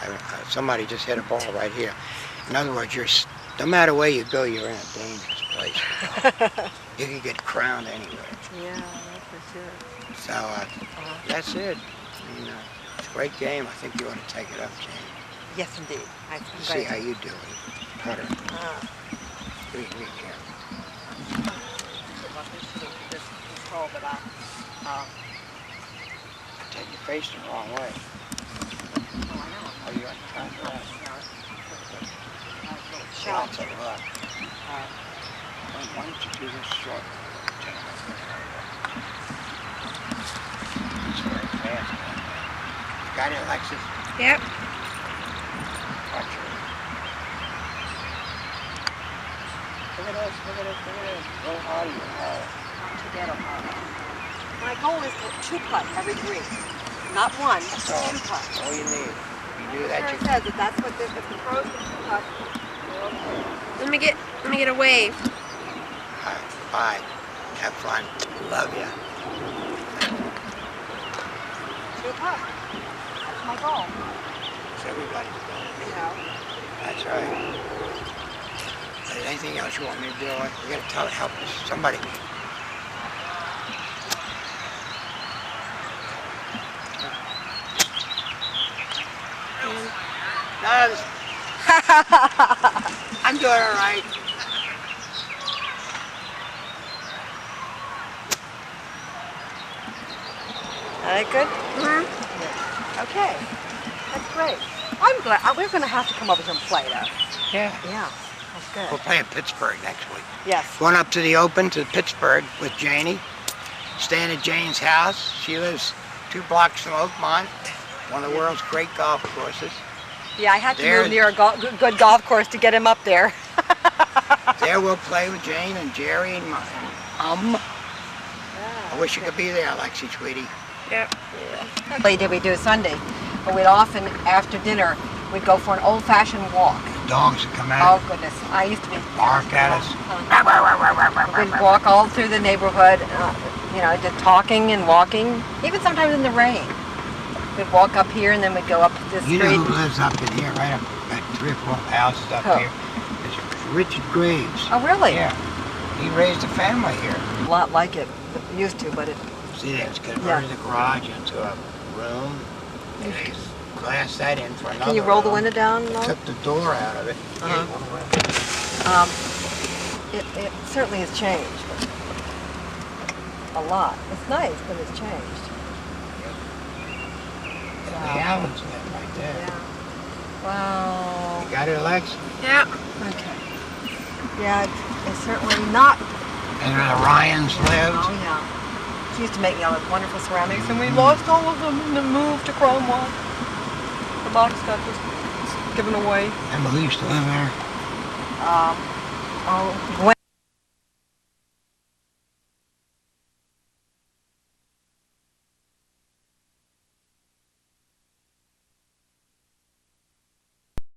And somebody just hit a ball right here. In other words, no matter where you go, you're in a dangerous place. You can get crowned anywhere. Yeah, that's for sure. So that's it. I mean, it's a great game. I think you ought to take it up, Jane. Yes, indeed. See how you do it. Putter. Read here. Take your face the wrong way. Oh, you want to try that? Shots of luck. Why don't you do this short? It's very fast. Got it, Alexis? Yep. Watch her. Look at this, look at this, look at this. A little harder, Not too bad, Ohio. My goal is to 2 putt every green. Not 1, but 2 putt. That's all you need. You do that, Sure says that that's what if the pros get 2 putt, we're okay. Let me get a wave. All right, bye. Have fun. Love ya. 2 putt. That's my goal. It's everybody's goal. That's right. Is there anything else you want me to do? We gotta help us. Somebody. No, I'm doing all right. All right, good? Okay. That's great. I'm glad. We're going to have to come over here and play, though. Yeah. Yeah. That's good. We'll play in Pittsburgh next week. Yes. Going up to the Open to Pittsburgh with Janie. Staying at Jane's house. She lives 2 blocks from Oakmont, one of the world's great golf courses. Yeah, I had to move near a good golf course to get him up there. There we'll play with Jane and Jerry and I wish you could be there, Alexi, sweetie. Yep. What did we do Sunday? But we'd often, after dinner, we'd go for an old-fashioned walk. Dogs would come out. Oh, goodness. I used to be... Bark at us. We'd walk all through the neighborhood, just talking and walking, even sometimes in the rain. We'd walk up here and then we'd go up the street. You know who lives up in here, right up, about 3 or 4 houses up here? It's Richard Graves. Oh, really? Yeah. He raised a family here. A lot like it. Used to, but it... See, it's converted the garage into a room. They glassed that in for another Can you roll the room. window down? No? Took the door out of it. It certainly has changed. a lot. It's nice, but it's changed. The Allen's live right there. Yeah. Wow. You got it, Lex? Yeah. Okay. Yeah, it's certainly not. And where the Ryans lived. Oh, yeah. She used to make me all those wonderful ceramics, and we lost all of them in the move to Cromwell. The box got just given away. Remember who used to live there? Gwen